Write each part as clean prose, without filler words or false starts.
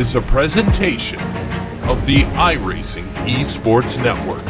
is a presentation of the iRacing Esports Network.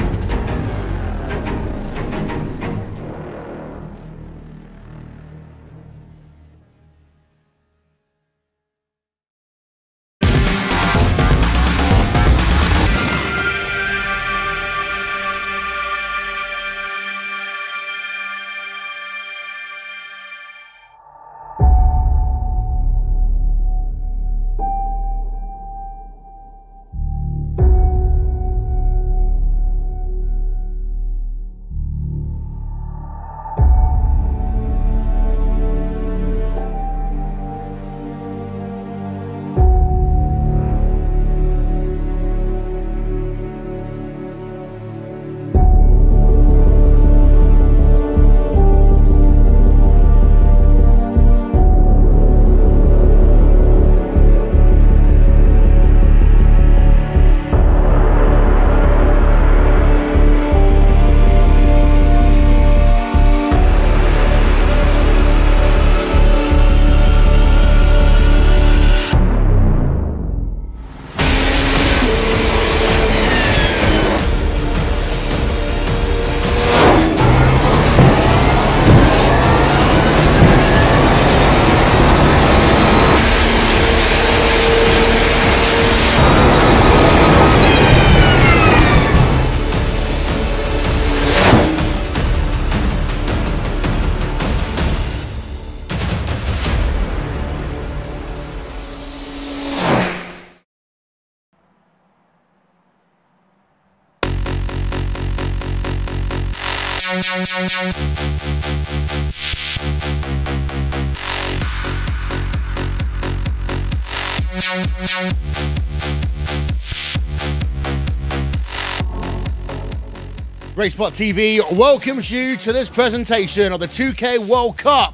RaceBot TV welcomes you to this presentation of the 2K World Cup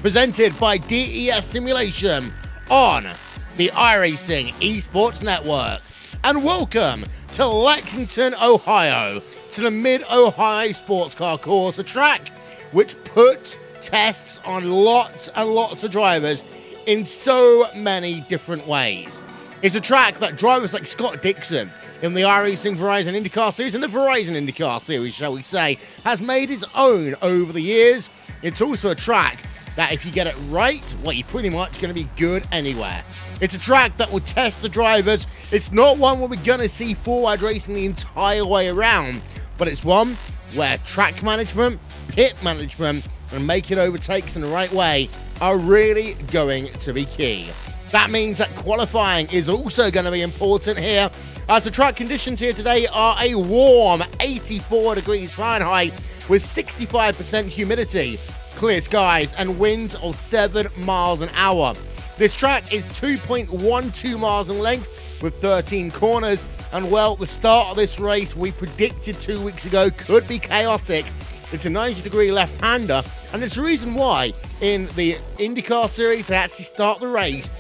presented by DES Simulation on the iRacing Esports Network. And welcome to Lexington, Ohio, to the Mid-Ohio Sports Car Course, a track which puts tests on lots and lots of drivers in so many different ways. It's a track that drivers like Scott Dixon in the iRacing Verizon IndyCar Series and the Verizon IndyCar Series, shall we say, has made his own over the years. It's also a track that if you get it right, well, you're pretty much going to be good anywhere. It's a track that will test the drivers. It's not one where we're going to see forward racing the entire way around, but it's one where track management, pit management, and making overtakes in the right way are really going to be key. That means that qualifying is also going to be important here, as the track conditions here today are a warm 84 degrees Fahrenheit with 65% humidity, clear skies, and winds of 7 miles an hour. This track is 2.12 miles in length with 13 corners, and well, the start of this race we predicted 2 weeks ago could be chaotic. It's a 90-degree left-hander, and it's the reason why in the IndyCar Series they actually start the race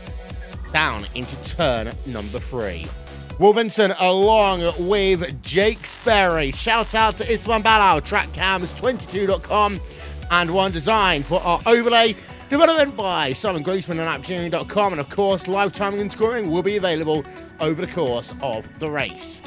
down into turn number 3. Will Vincent along with Jake Sperry. Shout out to Isman Balau, trackcams22.com, and one design for our overlay, development by Simon Grossman and AppGenie.com, and of course, live timing and scoring will be available over the course of the race.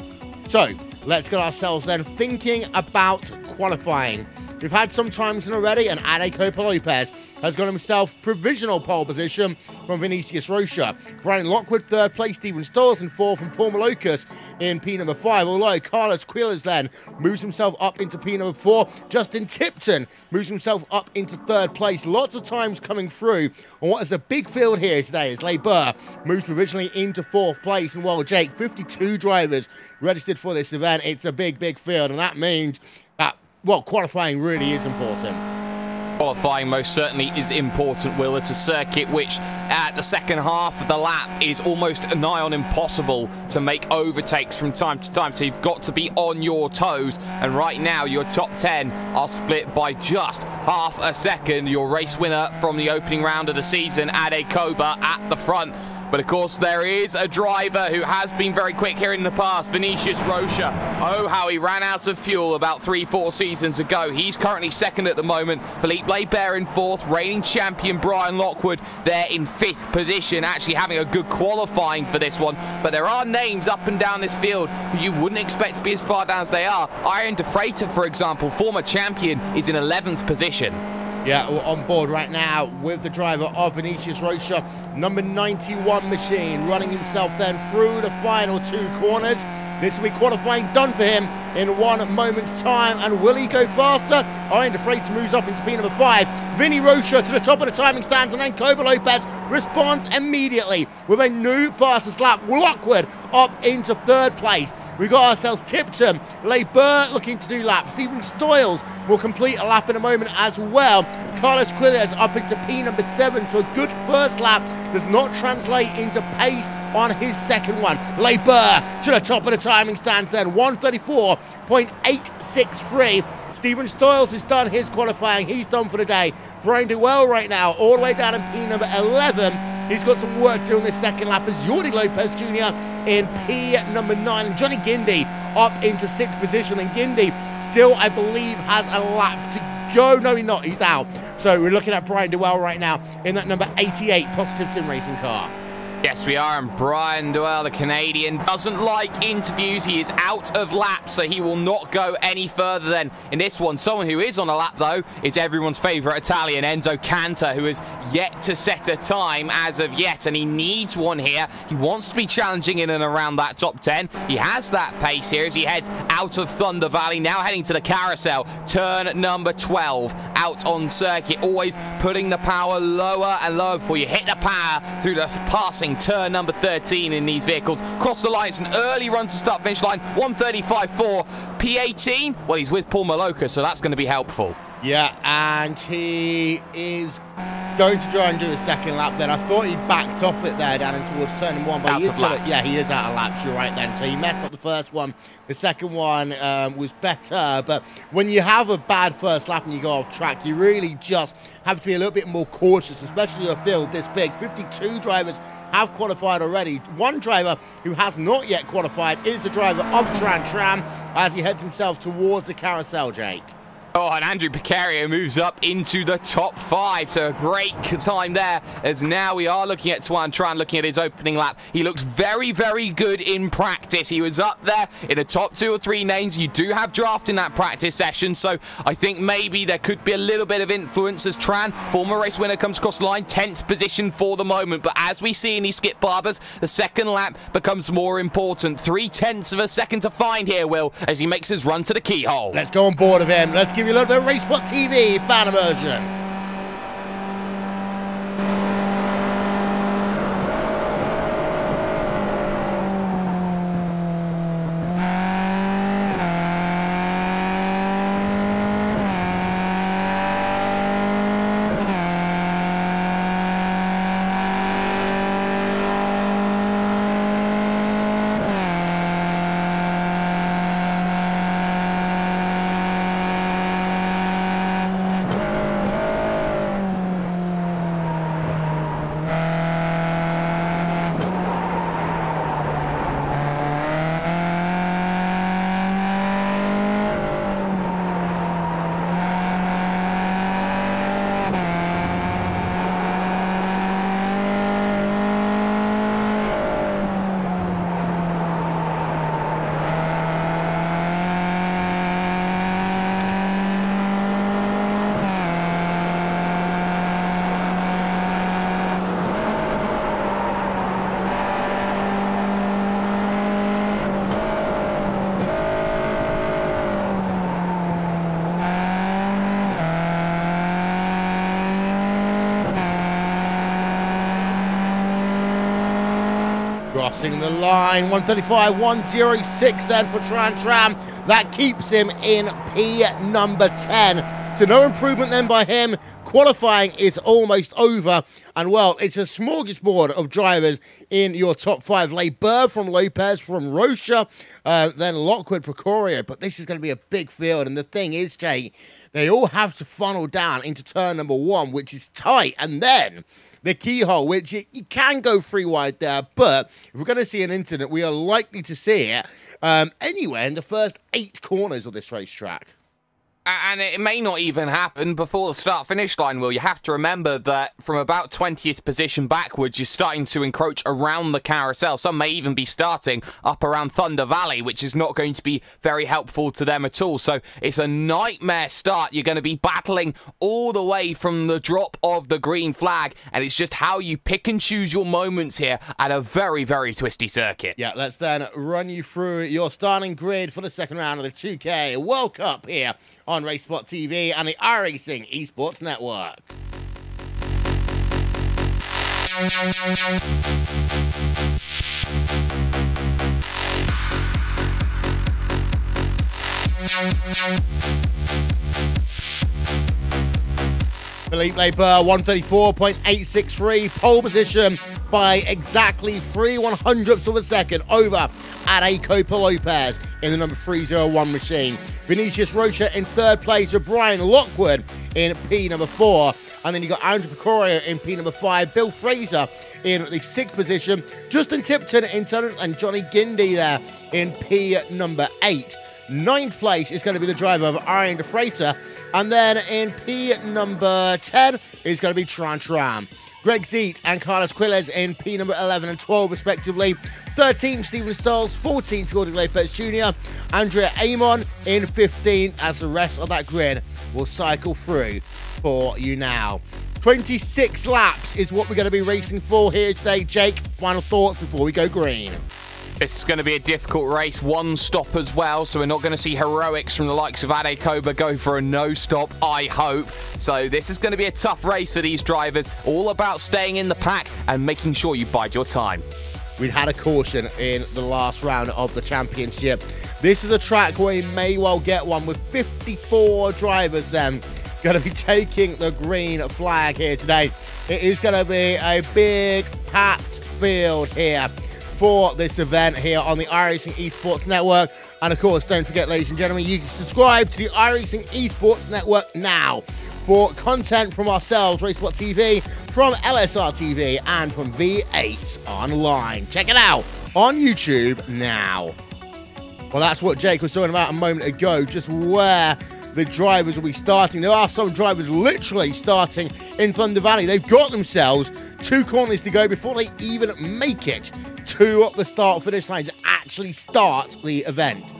So, let's get ourselves then thinking about qualifying. We've had some times in already, and Ade Copa-Lopez has got himself provisional pole position from Vinicius Rocha. Brian Lockwood, third place. Stephen Stalls in fourth, and Paul Malocas in P number 5. Although Carlos Quiles then moves himself up into P number 4. Justin Tipton moves himself up into third place. Lots of times coming through. And what is a big field here today is Leigh Burr moves provisionally into fourth place. And while Jake, 52 drivers registered for this event. It's a big, big field, and that means that, well, qualifying really is important. Qualifying most certainly is important, Will. It's a circuit which at the second half of the lap is almost nigh on impossible to make overtakes from time to time, so you've got to be on your toes, and right now your top 10 are split by just half a second. Your race winner from the opening round of the season, Ade Koba, at the front. But of course, there is a driver who has been very quick here in the past, Vinicius Rocha. Oh, how he ran out of fuel about 3-4 seasons ago. He's currently second at the moment. Philippe Laibert in fourth, reigning champion Brian Lockwood there in fifth position, actually having a good qualifying for this one. But there are names up and down this field who you wouldn't expect to be as far down as they are. Iron De Freitas, for example, former champion, is in 11th position. Yeah, we're on board right now with the driver of Vinicius Rocha, number 91 machine, running himself then through the final 2 corners. This will be qualifying done for him in 1 moment's time. And will he go faster? Iron De Freitas moves up into P number 5. Vinny Rocha to the top of the timing stands, and then Koba Lopez responds immediately with a new fastest lap. Lockwood up into 3rd place. We've got ourselves Tipton, Laibert looking to do laps. Stephen Stoyles will complete a lap in a moment as well. Carlos Quiles up into P number 7, so a good first lap does not translate into pace on his second one. Laibert to the top of the timing stands then, 134.863. Stephen Stoyles has done his qualifying. He's done for the day. Brian Dewell right now, all the way down in P number 11. He's got some work to do on this second lap as Jordi Lopez Jr. in P number 9. And Johnny Gindi up into 6th position. And Gindi still, I believe, has a lap to go. No, he's not. He's out. So we're looking at Brian Dewell right now in that number 88 Positive Sim Racing car. Yes, we are, and Brian Dewell, the Canadian, doesn't like interviews. He is out of laps, so he will not go any further then in this one. Someone who is on a lap, though, is everyone's favourite Italian, Enzo Cantor, who has yet to set a time as of yet, and he needs one here. He wants to be challenging in and around that top 10. He has that pace here as he heads out of Thunder Valley, now heading to the carousel. Turn number 12 out on circuit, always putting the power lower and lower before you hit the power through the passing turn number 13 in these vehicles. Cross the line, it's an early run to start finish line, 135.4. P18, well, he's with Paul Maloka, so that's going to be helpful. Yeah, and he is going to try and do a second lap then. I thought he backed off it there down towards turn 1, but he is he is out of laps, you're right then. So he messed up the first one. The second one was better, but when you have a bad first lap and you go off track, you really just have to be a little bit more cautious, especially a field this big. 52 drivers have qualified already. One driver who has not yet qualified is the driver of Tran Tram as he heads himself towards the carousel, Jake. Oh, and Andrew Picario moves up into the top 5, so a great time there, as now we are looking at Tuan Tran, looking at his opening lap. He looks very, very good in practice. He was up there in the top 2 or 3 names. You do have draft in that practice session, so I think maybe there could be a little bit of influence as Tran, former race winner, comes across the line, 10th position for the moment. But as we see in these skip barbers, the second lap becomes more important. 0.3 of a second to find here, Will, as he makes his run to the keyhole. Let's go on board of him. Let's give you a little bit of RaceSpot TV fan immersion. Crossing the line, 135, 106 then for Tran Tram. That keeps him in P number 10. So no improvement then by him. Qualifying is almost over. And well, it's a smorgasbord of drivers in your top 5. Laibert from Lopez, from Rocha, then Lockwood, Procorio. But this is going to be a big field. And the thing is, Jay, they all have to funnel down into turn number 1, which is tight. And then the keyhole, which you can go 3 wide there, but if we're going to see an incident, we are likely to see it anywhere in the first 8 corners of this racetrack. And it may not even happen before the start-finish line, Will. You have to remember that from about 20th position backwards, you're starting to encroach around the carousel. Some may even be starting up around Thunder Valley, which is not going to be very helpful to them at all. So it's a nightmare start. You're going to be battling all the way from the drop of the green flag, and it's just how you pick and choose your moments here at a very, very twisty circuit. Yeah, let's then run you through your starting grid for the second round of the 2K World Cup here on RaceSpot TV and the iRacing Esports Network. Felipe Barber, 134.863, pole position by exactly 3/100ths of a second over Adecopa Lopez in the number 301 machine. Vinicius Rocha in 3rd place with Brian Lockwood in P number 4. And then you got Andrew Pecorio in P number 5, Bill Fraser in the 6th position, Justin Tipton in 7th, and Johnny Gindy there in P number 8. 9th place is going to be the driver of Ariane de Freitas. And then in P number 10 is going to be Tran. Greg Zeet and Carlos Quiles in P number 11 and 12 respectively. 13th, Stephen Stalls. 14th, Jordan Lopez Jr. Andrea Amon in 15th, as the rest of that grid will cycle through for you now. 26 laps is what we're going to be racing for here today. Jake, final thoughts before we go green? This is going to be a difficult race, 1 stop as well, so we're not going to see heroics from the likes of Adecopa go for a no-stop, I hope. So this is going to be a tough race for these drivers, all about staying in the pack and making sure you bide your time. We'd had a caution in the last round of the championship. This is a track where you may well get one with 54 drivers then going to be taking the green flag here today. It is going to be a big packed field here for this event here on the iRacing Esports Network. And of course, don't forget, ladies and gentlemen, you can subscribe to the iRacing Esports Network now for content from ourselves, RaceSpot TV, from LSR TV, and from V8 Online. Check it out on YouTube now. Well, that's what Jake was talking about a moment ago, just where the drivers will be starting. There are some drivers literally starting in Thunder Valley. They've got themselves 2 corners to go before they even make it to the start-finish line to actually start the event.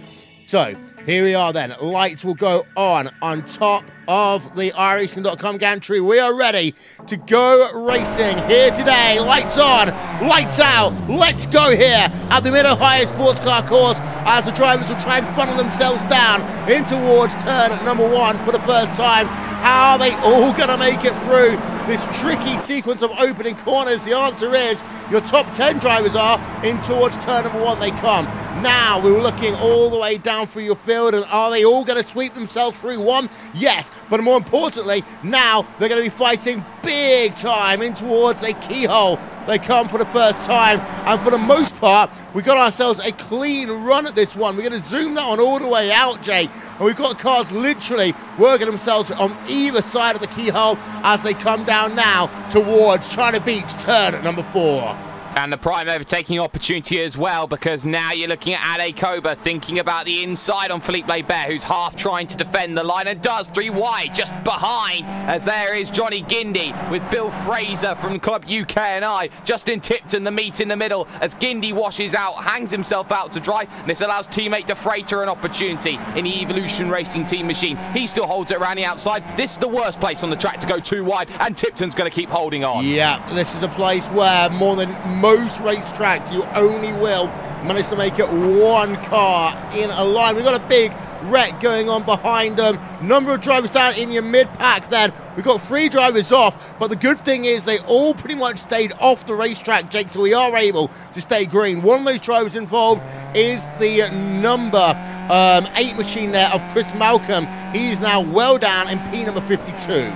So here we are then. Lights will go on top of the iRacing.com gantry. We are ready to go racing here today. Lights on, lights out. Let's go here at the Mid-Ohio Sports Car Course as the drivers will try and funnel themselves down in towards turn number 1 for the first time. How are they all going to make it through this tricky sequence of opening corners? The answer is your top 10 drivers are in towards turn number 1 they come. Now we're looking all the way down through your field, and are they all going to sweep themselves through 1? Yes, but more importantly, now they're going to be fighting big time in towards a keyhole. They come for the first time, and for the most part, we got ourselves a clean run at this one. We're going to zoom that one all the way out, Jake, and we've got cars literally working themselves on either side of the keyhole as they come down now towards China Beach turn at number 4. And the prime overtaking opportunity as well, because now you're looking at Adecopa thinking about the inside on Felipe Barber, who's half trying to defend the line and does 3 wide just behind, as there is Johnny Gindy with Bill Fraser from Club UK&I. Justin Tipton, the meat in the middle, as Gindy washes out, hangs himself out to dry, and this allows teammate de Freitas an opportunity in the Evolution Racing team machine. He still holds it around the outside. This is the worst place on the track to go 2 wide, and Tipton's going to keep holding on. Yeah, this is a place where more than most racetracks, you only will manage to make it 1 car in a line. We've got a big wreck going on behind them. Number of drivers down in your mid-pack then. We've got 3 drivers off, but the good thing is they all pretty much stayed off the racetrack, Jake, so we are able to stay green. One of those drivers involved is the number 8 machine there of Chris Malcolm. He's now well down in P number 52.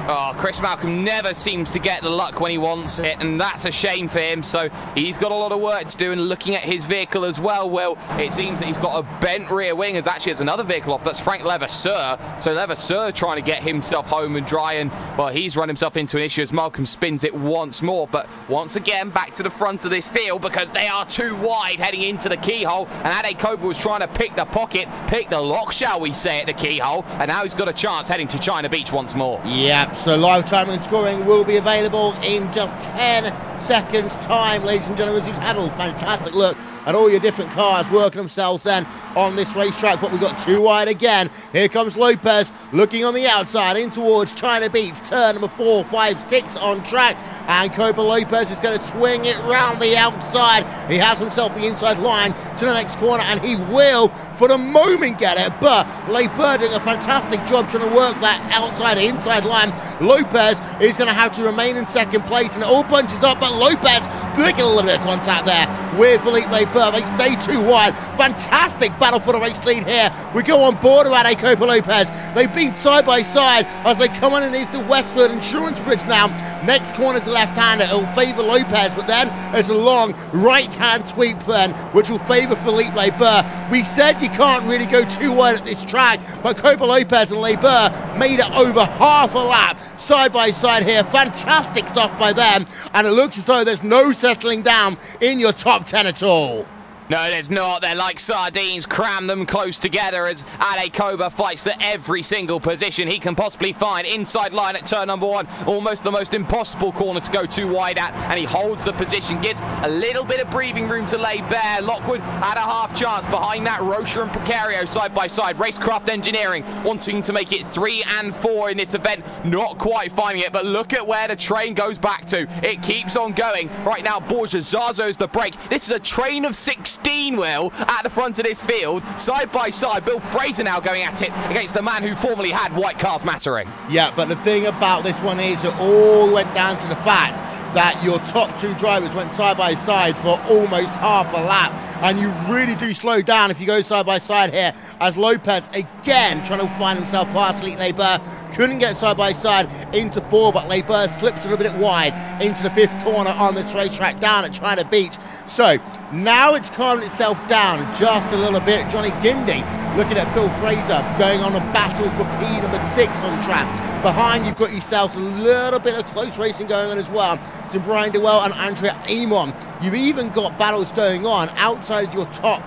Oh, Chris Malcolm never seems to get the luck when he wants it, and that's a shame for him. So he's got a lot of work to do, and looking at his vehicle as well, Will, it seems that he's got a bent rear wing. As actually, there's another vehicle off. That's Frank Levasseur. So Levasseur trying to get himself home and dry, and, well, he's run himself into an issue as Malcolm spins it once more. But once again, back to the front of this field because they are too wide heading into the keyhole, and Ade Koba was trying to pick the pocket, pick the lock, shall we say, at the keyhole, and now he's got a chance heading to China Beach once more. Yeah, so live timing and scoring will be available in just 10 seconds time, ladies and gentlemen. You've had a fantastic look at all your different cars working themselves then on this racetrack, but we've got too wide again. Here comes Lopez looking on the outside in towards China Beach, turn number 4, 5, 6 on track, and Copa Lopez is going to swing it round the outside. He has himself the inside line to the next corner, and he will for the moment get it, but Leibert doing a fantastic job trying to work that outside inside line. Lopez is going to have to remain in second place, and it all bunches up, but Lopez making a little bit of contact there with Philippe Leibert. They stay too wide. Fantastic battle for the race lead here. We go on board about Copa Lopez. They've been side by side as they come underneath the Westwood Insurance Bridge now. Next corner is the left-hander. It will favour Lopez, but then there's a long right-hand sweep then, which will favour Philippe Leibert. We said you can't really go too wide at this track, but Copa Lopez and Leibert made it over half a lap side by side here. Fantastic stuff by them, and it looks as though there's no settling down in your top 10 at all. No, there's not. They're like sardines. Cram them close together as Ade Koba fights for every single position he can possibly find. Inside line at turn number 1. Almost the most impossible corner to go too wide at. And he holds the position. Gives a little bit of breathing room to lay bare. Lockwood had a half chance. Behind that, Rocher and Precario side by side. Racecraft Engineering wanting to make it 3 and 4 in this event. Not quite finding it. But look at where the train goes back to. It keeps on going. Right now, Borja Zazo's the break. This is a train of 16, Will, at the front of this field, side by side. Bill Fraser now going at it against the man who formerly had White Cars Mattering. Yeah, but the thing about this one is it all went down to the fact that your top 2 drivers went side by side for almost half a lap, and you really do slow down if you go side by side here, as Lopez again trying to find himself past Philippe Leibert. Couldn't get side by side into 4, but Leibert slips a little bit wide into the 5th corner on this racetrack down at China Beach. So now it's calmed itself down just a little bit. Johnny Gindy looking at Bill Fraser going on a battle for P number 6 on track. Behind, you've got yourself a little bit of close racing going on as well. To Brian Dewell and Andrea Amon. You've even got battles going on outside of your top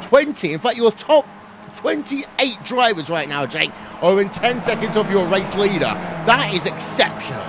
20. In fact, your top 28 drivers right now, Jake, are in 10 seconds of your race leader. That is exceptional.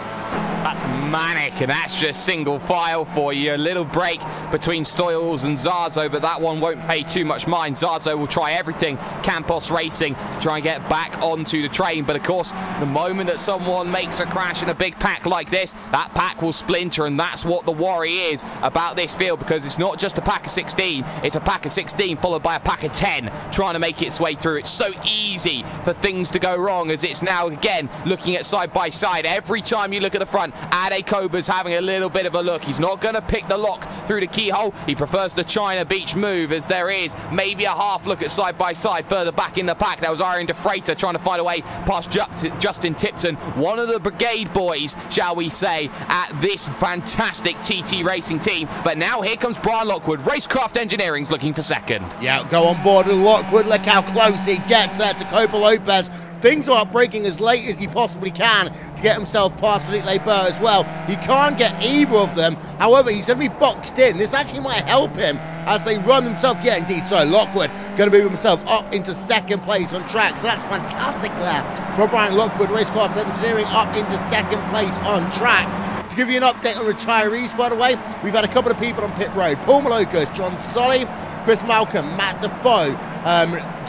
That's manic, and that's just single file for you. A little break between Stoyles and Zazo, but that one won't pay too much mind. Zazo will try everything Campos Racing to try and get back onto the train, but of course, the moment that someone makes a crash in a big pack like this, that pack will splinter, and that's what the worry is about this field, because it's not just a pack of 16, it's a pack of 16 followed by a pack of 10 trying to make its way through. It's so easy for things to go wrong, as it's now again looking at side by side. Every time you look at the front, Ade Koba's having a little bit of a look. He's not going to pick the lock through the keyhole. He prefers the China Beach move, as there is maybe a half look at side by side further back in the pack. That was Aaron De Freitas trying to find a way past Justin Tipton, one of the brigade boys, shall we say, at this fantastic TT Racing team. But now here comes Brian Lockwood. Racecraft Engineering's looking for second. Yeah, go on board with Lockwood. Look how close he gets there to Copa Lopez. Things are breaking as late as he possibly can to get himself past Philippe Leibert as well. He can't get either of them. However, he's going to be boxed in. This actually might help him as they run themselves. Yeah, indeed. So Lockwood going to move himself up into second place on track. So that's fantastic there from Brian Lockwood. Racecraft Engineering up into second place on track. To give you an update on retirees, by the way, we've had a couple of people on pit road. Paul Malokas, John Solly, Chris Malcolm, Matt Defoe,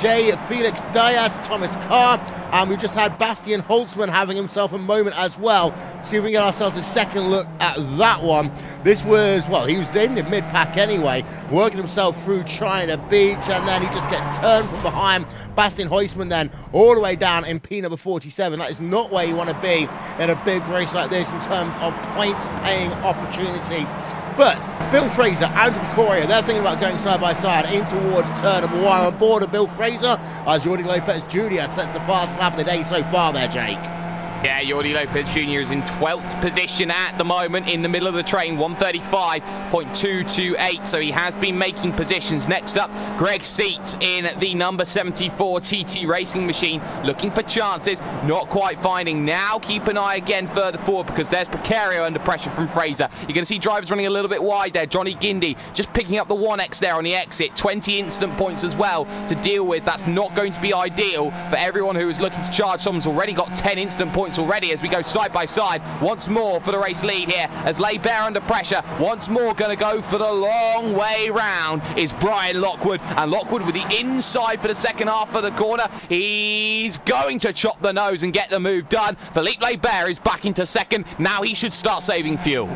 J. Felix Diaz, Thomas Carr, and we've just had Bastian Holtzman having himself a moment as well. See if we can get ourselves a second look at that one. This was, well, he was in the mid-pack anyway, working himself through China Beach, and then he just gets turned from behind. Bastian Holtzman then all the way down in P number 47. That is not where you want to be in a big race like this in terms of point-paying opportunities. But Bill Fraser, Andrew Coria, they're thinking about going side by side in towards turn number 1 on board of Bill Fraser as Jordi Lopez Jr. sets the fast lap of the day so far there, Jake. Yeah, Jordi Lopez Jr. is in 12th position at the moment in the middle of the train, 135.228, so he has been making positions. Next up, Greg Seats in the number 74 TT Racing machine, looking for chances, not quite finding. Now keep an eye again further forward because there's Precario under pressure from Fraser. You're going to see drivers running a little bit wide there. Johnny Guindy just picking up the 1x there on the exit. 20 instant points as well to deal with. That's not going to be ideal for everyone who is looking to charge. Someone's already got 10 instant points already as we go side by side once more for the race lead here as Laibert under pressure. Once more going to go for the long way round is Brian Lockwood, and Lockwood with the inside for the second half of the corner. He's going to chop the nose and get the move done. Philippe Laibert is back into second. Now he should start saving fuel.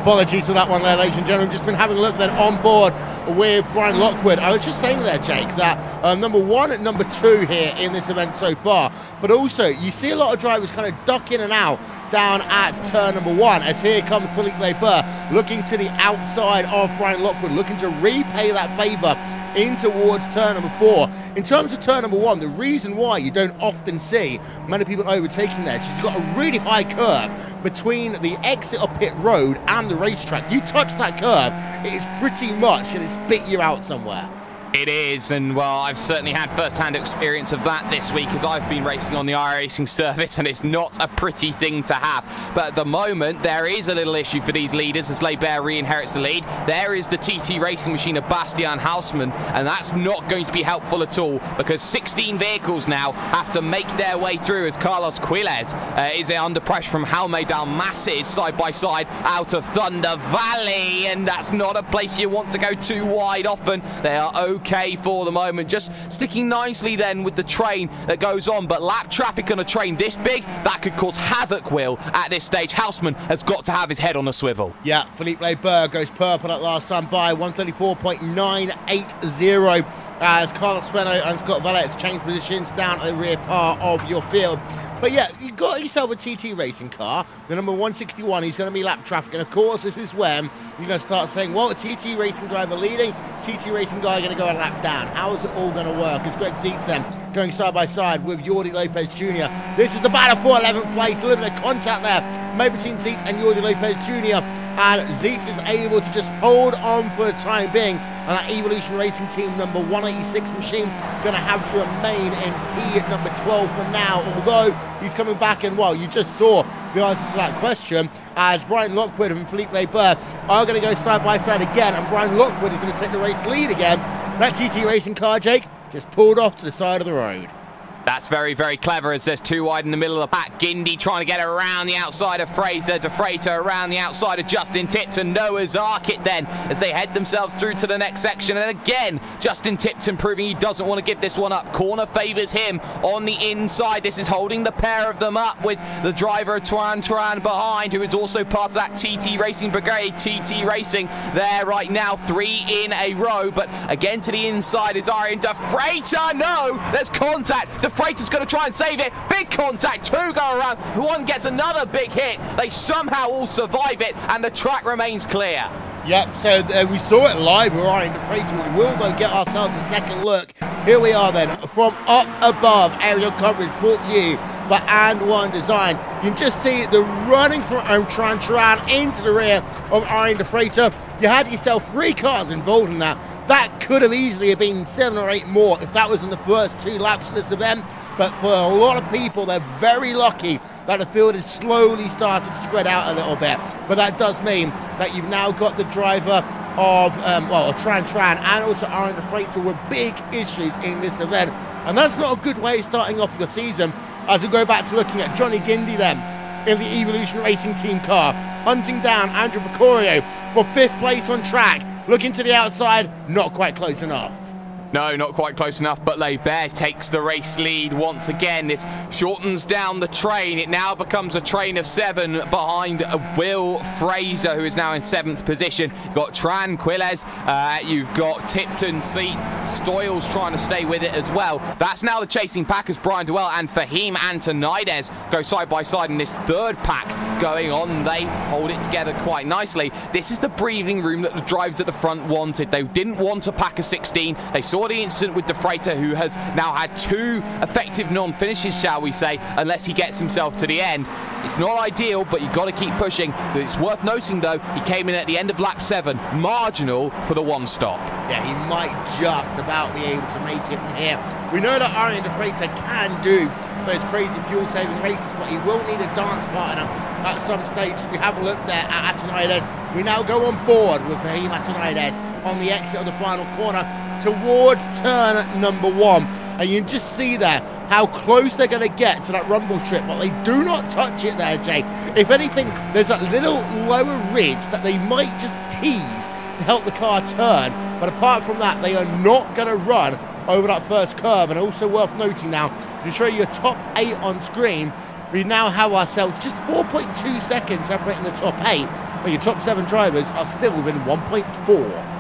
Apologies for that one there, ladies and gentlemen. Just been having a look then on board with Brian Lockwood. I was just saying there, Jake, that number one and number two here in this event so far, but also you see a lot of drivers kind of duck in and out down at turn number one, as here comes Philippe Laibert looking to the outside of Brian Lockwood, looking to repay that favour in towards turn number four. In terms of turn number one, the reason why you don't often see many people overtaking there is you've got a really high curve between the exit of pit road and the racetrack. You touch that curve, it is pretty much going to spit you out somewhere. It is, and well, I've certainly had first-hand experience of that this week as I've been racing on the iRacing service, and it's not a pretty thing to have. But at the moment, there is a little issue for these leaders as Laibert re-inherits the lead. There is the TT Racing machine of Bastian Hausmann, and that's not going to be helpful at all because 16 vehicles now have to make their way through as Carlos Quiles is under pressure from Jaume Dalmases side by side out of Thunder Valley, and that's not a place you want to go too wide often. They are okay for the moment, just sticking nicely then with the train that goes on, but lap traffic on a train this big, that could cause havoc, Will, at this stage. Hausmann has got to have his head on a swivel. Yeah, Philippe Laibert goes purple that last time by 134.980 as Carlos Fenno and Scott Valette change positions down at the rear part of your field. But yeah, you got yourself a TT Racing car, the number 161, he's going to be lap traffic, and of course this is when you're going to start saying, well, a TT Racing driver leading, TT Racing guy going to go a lap down. How is it all going to work? It's Greg Seats then going side by side with Jordi Lopez Jr. This is the battle for 11th place, a little bit of contact there made between Seats and Jordi Lopez Jr. And Zeet is able to just hold on for the time being, and that Evolution Racing Team number 186 machine going to have to remain in P at number 12 for now, although he's coming back, and well, you just saw the answer to that question as Brian Lockwood and Philippe Laibert are going to go side by side again, and Brian Lockwood is going to take the race lead again. That TT Racing car, Jake, just pulled off to the side of the road. That's very, very clever as there's two wide in the middle of the pack. Guindy trying to get around the outside of Fraser. De Freitas around the outside of Justin Tipton. Noah's Ark it then as they head themselves through to the next section. And again, Justin Tipton proving he doesn't want to give this one up. Corner favours him on the inside. This is holding the pair of them up with the driver Tuan behind, who is also part of that TT Racing Brigade. TT Racing there right now, 3 in a row. But again to the inside is Arian De Freitas. No, there's contact. De Freitas going to try and save it. Big contact, two go around. One gets another big hit. They somehow all survive it, and the track remains clear. Yep, so we saw it live with Arian De Freitas. We will, though, get ourselves a second look. Here we are, then, from up above, aerial coverage brought to you by And One Design. You can just see the running from Turan into the rear of Arian De Freitas. You had yourself 3 cars involved in that. That could have easily been 7 or 8 more if that was in the first 2 laps of this event. But for a lot of people, they're very lucky that the field has slowly started to spread out a little bit. But that does mean that you've now got the driver of, Tran and also Aaron Freighter with big issues in this event. And that's not a good way of starting off your season, as we go back to looking at Johnny Gindy then in the Evolution Racing Team car, hunting down Andrew Picorio for 5th place on track. Looking to the outside, not quite close enough. No, not quite close enough, but Barber takes the race lead once again. This shortens down the train. It now becomes a train of 7 behind Will Fraser, who is now in 7th position. You've got Tranquiles, you've got Tipton Seats, Stoyles trying to stay with it as well. That's now the chasing pack as Brian Duell and Fahim Antonides go side by side in this 3rd pack going on. They hold it together quite nicely. This is the breathing room that the drivers at the front wanted. They didn't want a pack of 16. They saw the incident with De Freitas, who has now had 2 effective non-finishes, shall we say, unless he gets himself to the end. It's not ideal, but you've got to keep pushing. It's worth noting, though, he came in at the end of lap 7, marginal for the 1 stop. Yeah, he might just about be able to make it from here. We know that Arian De Freitas can do those crazy fuel-saving races, but he will need a dance partner at some stage. We have a look there at Antonides. We now go on board with Fahim Antonides on the exit of the final corner towards turn number 1, and you can just see there how close they're going to get to that rumble strip, but they do not touch it there, Jay. If anything, there's that little lower ridge that they might just tease to help the car turn, but apart from that, they are not going to run over that first curve. And also worth noting now, to show you your top 8 on screen, we now have ourselves just 4.2 seconds separating the top 8, but your top 7 drivers are still within 1.4.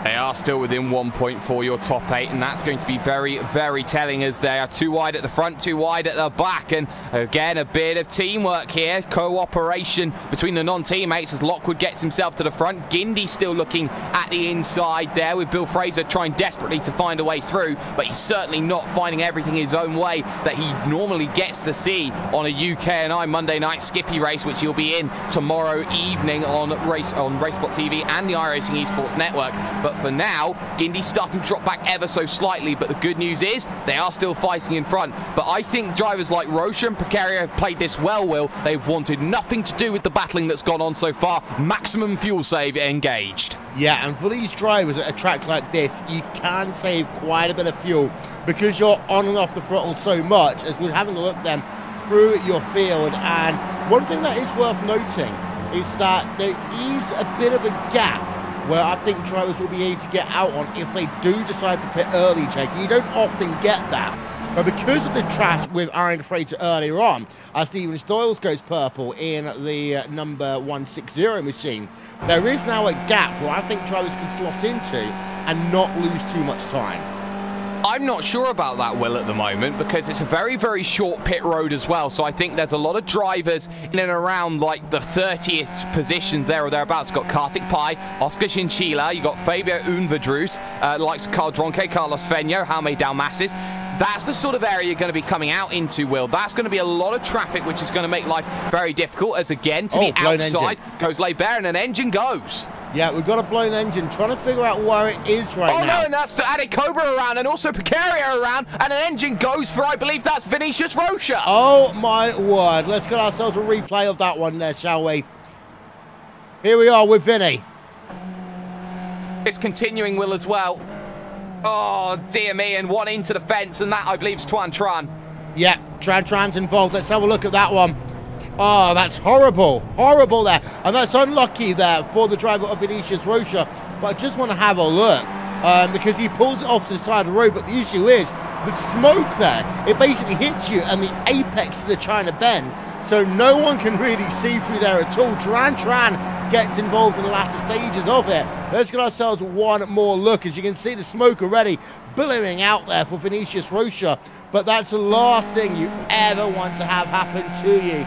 They are still within 1.4, your top 8, and that's going to be very, very telling, as they are 2 wide at the front, 2 wide at the back. And again, a bit of teamwork here, cooperation between the non-teammates as Lockwood gets himself to the front. Gindy still looking at the inside there, with Bill Fraser trying desperately to find a way through, but he's certainly not finding everything his own way that he normally gets to see on a UKNI Monday night Skippy race, which he'll be in tomorrow evening on Racebot TV and the iRacing Esports Network. But for now, Gindy's starting to drop back ever so slightly, but the good news is they are still fighting in front. But I think drivers like Rocha and Precario have played this well, Will. They've wanted nothing to do with the battling that's gone on so far. Maximum fuel save engaged. Yeah, and for these drivers at a track like this, you can save quite a bit of fuel because you're on and off the throttle so much, as we're having a look then through your field. And one thing that is worth noting is that there is a bit of a gap where I think drivers will be able to get out on if they do decide to pit early, Jake. You don't often get that. But because of the crash with Aaron Freighter earlier on, as Stephen Stoyles goes purple in the number 160 machine, there is now a gap where I think drivers can slot into and not lose too much time. I'm not sure about that, Will, at the moment, because it's a very, very short pit road as well. So I think there's a lot of drivers in and around like the 30th positions there or thereabouts. You've got Kartik Pai, Oscar Chinchilla, you've got Fabio Unvadrus, likes of Carl Dronke, Carlos Fenio, Jaume Dalmasis. That's the sort of area you're going to be coming out into, Will. That's going to be a lot of traffic, which is going to make life very difficult, as again, to the outside goes Barber and an engine goes. Yeah, we've got a blown engine, trying to figure out where it is right now. Oh no, and that's to Adik Cobra around, and also Precario around, and an engine goes for, I believe that's Vinicius Rocha. Oh my word, let's get ourselves a replay of that one there, shall we? Here we are with Vinny. It's continuing, Will, as well. Oh, dear me, and one into the fence, and that, I believe, is Tran. Yeah, Tran's involved. Let's have a look at that one. Oh, that's horrible. Horrible there. And that's unlucky there for the driver of Vinicius Rocha. But I just want to have a look because he pulls it off to the side of the road. But the issue is the smoke there. It basically hits you and the apex of the China bend. So no one can really see through there at all. Tran gets involved in the latter stages of it. Let's get ourselves one more look. As you can see, the smoke already billowing out there for Vinicius Rocha. But that's the last thing you ever want to have happen to you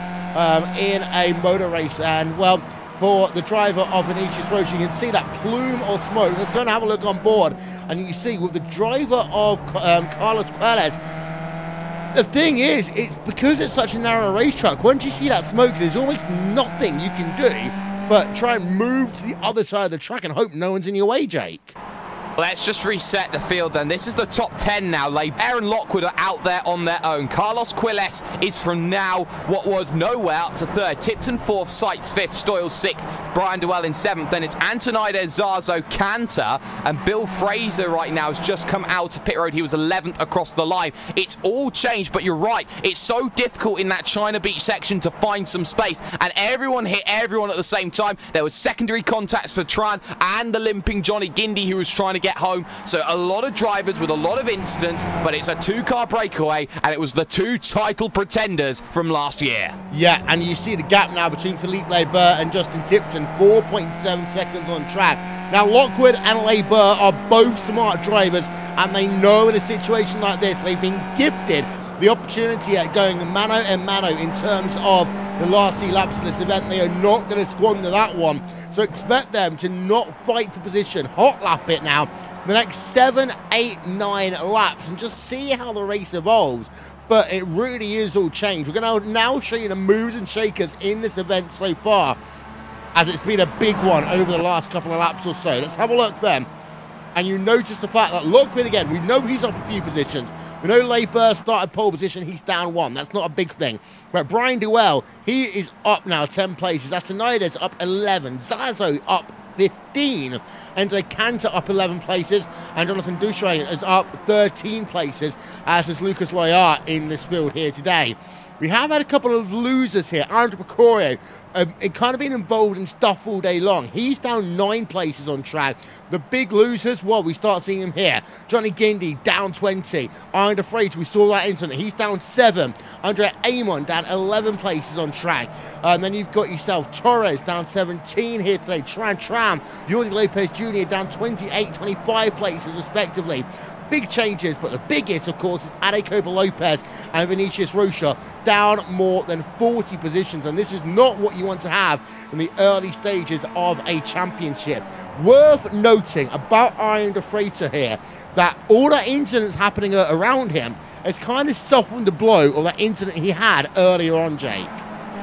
in a motor race. And, well, for the driver of Vinicius Rocha, you can see that plume of smoke. Let's go and have a look on board. And you can see with the driver of Carlos Querez, the thing is, it's because it's such a narrow racetrack, once you see that smoke, there's almost nothing you can do but try and move to the other side of the track and hope no one's in your way, Jake. Let's just reset the field then. This is the top 10 now. Aaron Lockwood are out there on their own. Carlos Quiles is from now what was nowhere up to 3rd. Tipton 4th, Sykes 5th, Stoyles 6th, Brian Dewell in 7th. Then it's Antonides, Zazo, Cantor, and Bill Fraser right now has just come out of pit road. He was 11th across the line. It's all changed, but you're right. It's so difficult in that China Beach section to find some space, and everyone hit everyone at the same time. There was secondary contacts for Tran and the limping Johnny Gindy who was trying to get home. So a lot of drivers with a lot of incidents, but it's a 2-car breakaway, and it was the 2 title pretenders from last year. Yeah, and you see the gap now between Philippe Labour and Justin Tipton, 4.7 seconds on track. Now, Lockwood and Labour are both smart drivers, and they know in a situation like this, they've been gifted the opportunity at going mano a mano in terms of the last 3 laps of this event. They are not going to squander that one. So expect them to not fight for position, hot lap it now, the next 7, 8, 9 laps, and just see how the race evolves. But it really is all changed. We're going to now show you the moves and shakers in this event so far, as it's been a big one over the last couple of laps or so. Let's have a look then. And you notice the fact that Lockwood, again, we know he's up a few positions. We know Labour started pole position, he's down 1. That's not a big thing. But Brian Dewell, he is up now 10 places. Antonides up 11. Zazo up 15. And Cantor up 11 places. And Jonathan Duchesne is up 13 places, as is Lucas Loyart in this field here today. We have had a couple of losers here. Andrew Picorio, it kind of been involved in stuff all day long. He's down 9 places on track. The big losers, well, we start seeing him here. Johnny Gindy down 20. Iron De Freitas, we saw that incident. He's down 7. Andre Amon down 11 places on track. And then you've got yourself Torres down 17 here today. Tram, Jordi Lopez Jr. down 28, 25 places respectively. Big changes, but the biggest, of course, is Ade Copa Lopez and Vinicius Rocha down more than 40 positions, and this is not what you want to have in the early stages of a championship. Worth noting about Iron De Freitas here, that all that incidents happening around him has kind of softened the blow of that incident he had earlier on, Jake.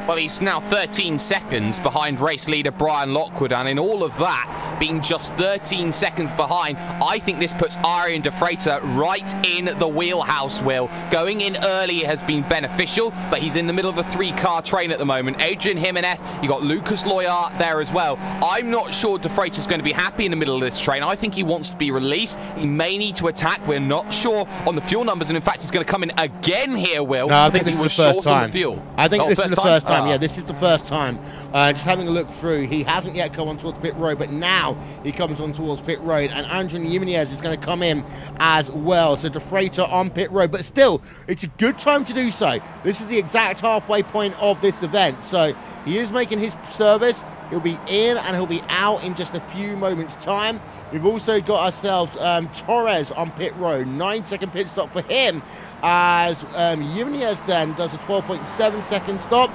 Well, he's now 13 seconds behind race leader Brian Lockwood, and in all of that, being just 13 seconds behind, I think this puts Arian De Freitas right in the wheelhouse, Will. Going in early has been beneficial, but he's in the middle of a 3-car train at the moment. Adrian Jimenez, you got Lucas Loyart there as well. I'm not sure De Freitas is going to be happy in the middle of this train. I think he wants to be released. He may need to attack. We're not sure on the fuel numbers, and in fact, he's going to come in again here, Will. No, I think this is the first time. I think this is the first time. Yeah, this is the first time. Just having a look through, he hasn't yet come on towards pit road, but now he comes on towards pit road, and Andrew Jimenez is going to come in as well. So De Freitas on pit road, but still, it's a good time to do so. This is the exact halfway point of this event, so he is making his service. He'll be in and he'll be out in just a few moments' time. We've also got ourselves Torres on pit road, 9-second pit stop for him, as Jimenez then does a 12.7 second stop.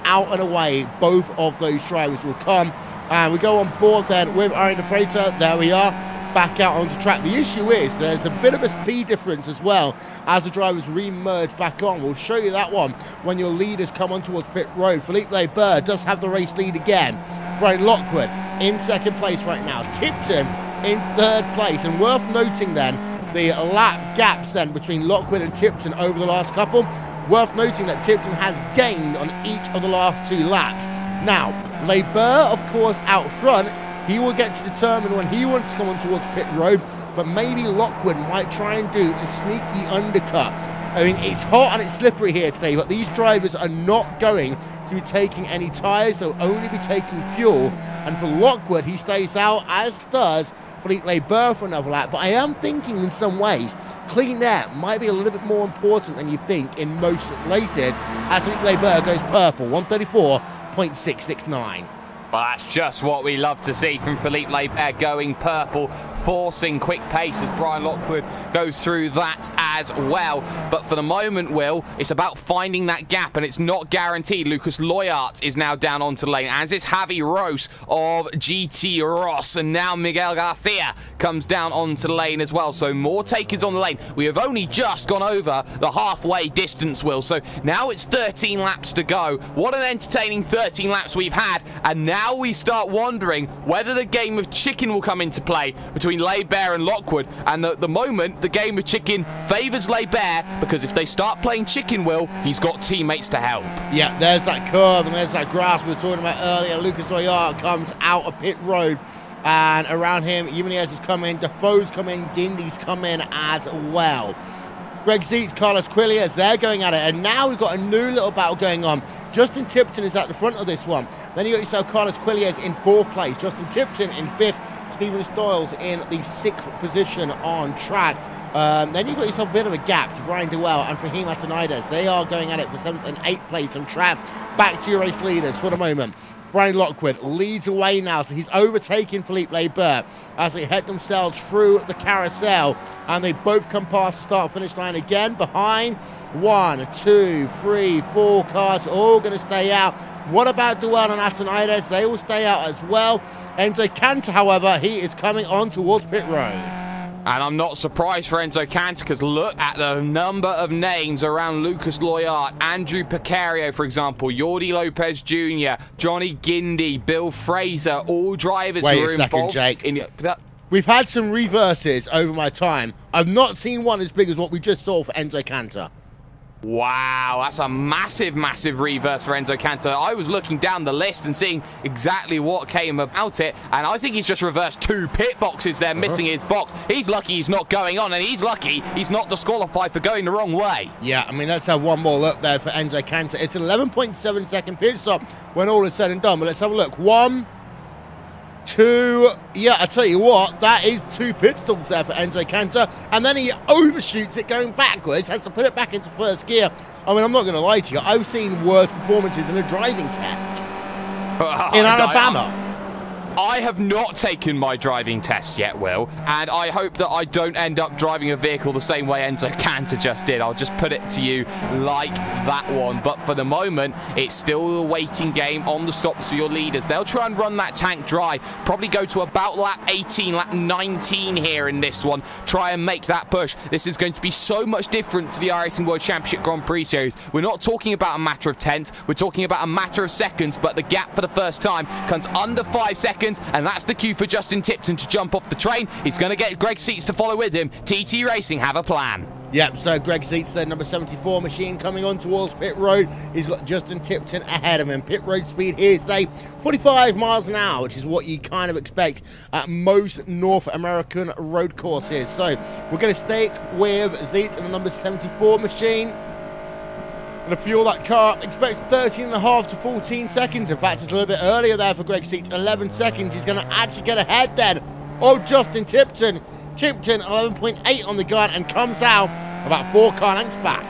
Out and away, both of those drivers will come. And we go on board then with Arian De Freitas. There we are, back out onto track. The issue is there's a bit of a speed difference as well as the drivers re-merge back on. We'll show you that one when your leaders come on towards pit road. Philippe Labour does have the race lead again. Brian Lockwood in 2nd place right now. Tipton in 3rd place. And worth noting then, the lap gaps then between Lockwood and Tipton over the last couple. Worth noting that Tipton has gained on each of the last 2 laps. Now, Labour, of course, out front, he will get to determine when he wants to come on towards pit road, but maybe Lockwood might try and do a sneaky undercut. I mean, it's hot and it's slippery here today, but these drivers are not going to be taking any tyres. They'll only be taking fuel. And for Lockwood, he stays out, as does Philippe Labour for another lap. But I am thinking in some ways, clean air might be a little bit more important than you think in most places, as Philippe Labour goes purple, 134.669. Well, that's just what we love to see from Philippe Labour, going purple, forcing quick pace as Brian Lockwood goes through that as well. But for the moment, Will, it's about finding that gap, and it's not guaranteed. Lucas Loyart is now down onto the lane, as is Javi Rose of GT Ross, and now Miguel Garcia comes down onto the lane as well. So more takers on the lane. We have only just gone over the halfway distance, Will. So now it's 13 laps to go. What an entertaining 13 laps we've had, and now we start wondering whether the game of chicken will come into play between between Bear and Lockwood, and the moment the game of chicken favours Bear, because if they start playing chicken, Will, he's got teammates to help. Yeah, there's that curve and there's that grass we were talking about earlier. Lucas Loyard comes out of pit road, and around him, Jimenez has come in, Defoe's come in, Gindy's come in as well. Greg Zeitz, Carlos Quilliers, they're going at it, and now we've got a new little battle going on. Justin Tipton is at the front of this one. Then you got yourself Carlos Quilliers in 4th place, Justin Tipton in 5th, Stephen Stoyles in the 6th position on track. Then you've got yourself a bit of a gap to Brian Dewell and Fahim Atanides. They are going at it for 7th and 8th place on track. Back to your race leaders for the moment. Brian Lockwood leads away now, so he's overtaking Philippe Labour as they head themselves through the carousel, and they both come past the start-finish line again. Behind 1, 2, 3, 4 cars, all going to stay out. What about Dewell and Atanides? They will stay out as well. Enzo Cantor, however, he is coming on towards pit road. And I'm not surprised for Enzo Cantor, because look at the number of names around Lucas Loyard, Andrew Picario, for example, Jordi Lopez Jr., Johnny Gindy, Bill Fraser, all drivers who are involved. Jake. We've had some reverses over my time. I've not seen one as big as what we just saw for Enzo Cantor. Wow, that's a massive, massive reverse for Enzo Cantor. I was looking down the list and seeing exactly what came about it, and I think he's just reversed 2 pit boxes there, missing his box. He's lucky he's not going on, and he's lucky he's not disqualified for going the wrong way. Yeah, I mean, let's have one more look there for Enzo Cantor. It's an 11.7 second pit stop when all is said and done, but let's have a look. 1, 2, yeah, I tell you what, that is 2 pit stops there for Enzo Cantor, and then he overshoots it going backwards, has to put it back into 1st gear. I mean, I'm not going to lie to you, I've seen worse performances in a driving test in Alabama. I have not taken my driving test yet, Will, and I hope that I don't end up driving a vehicle the same way Enzo Cantor just did. I'll just put it to you like that one. But for the moment, it's still a waiting game on the stops for your leaders. They'll try and run that tank dry, probably go to about lap 18, lap 19 here in this one, try and make that push. This is going to be so much different to the iRacing World Championship Grand Prix Series. We're not talking about a matter of tenths, we're talking about a matter of seconds, but the gap for the first time comes under 5 seconds. And that's the cue for Justin Tipton to jump off the train. He's going to get Greg Zeitz to follow with him. TT Racing have a plan. Yep, so Greg Zeitz, their number 74 machine, coming on towards pit road. He's got Justin Tipton ahead of him. Pit road speed here today, 45 miles an hour, which is what you kind of expect at most North American road courses. So we're going to stick with Zeitz and the number 74 machine. To fuel that car, expects 13.5 to 14 seconds. In fact, it's a little bit earlier there for Greg Zeitz, 11 seconds. He's going to actually get ahead then of Justin Tipton. Tipton 11.8 on the gun and comes out about 4 car lengths back.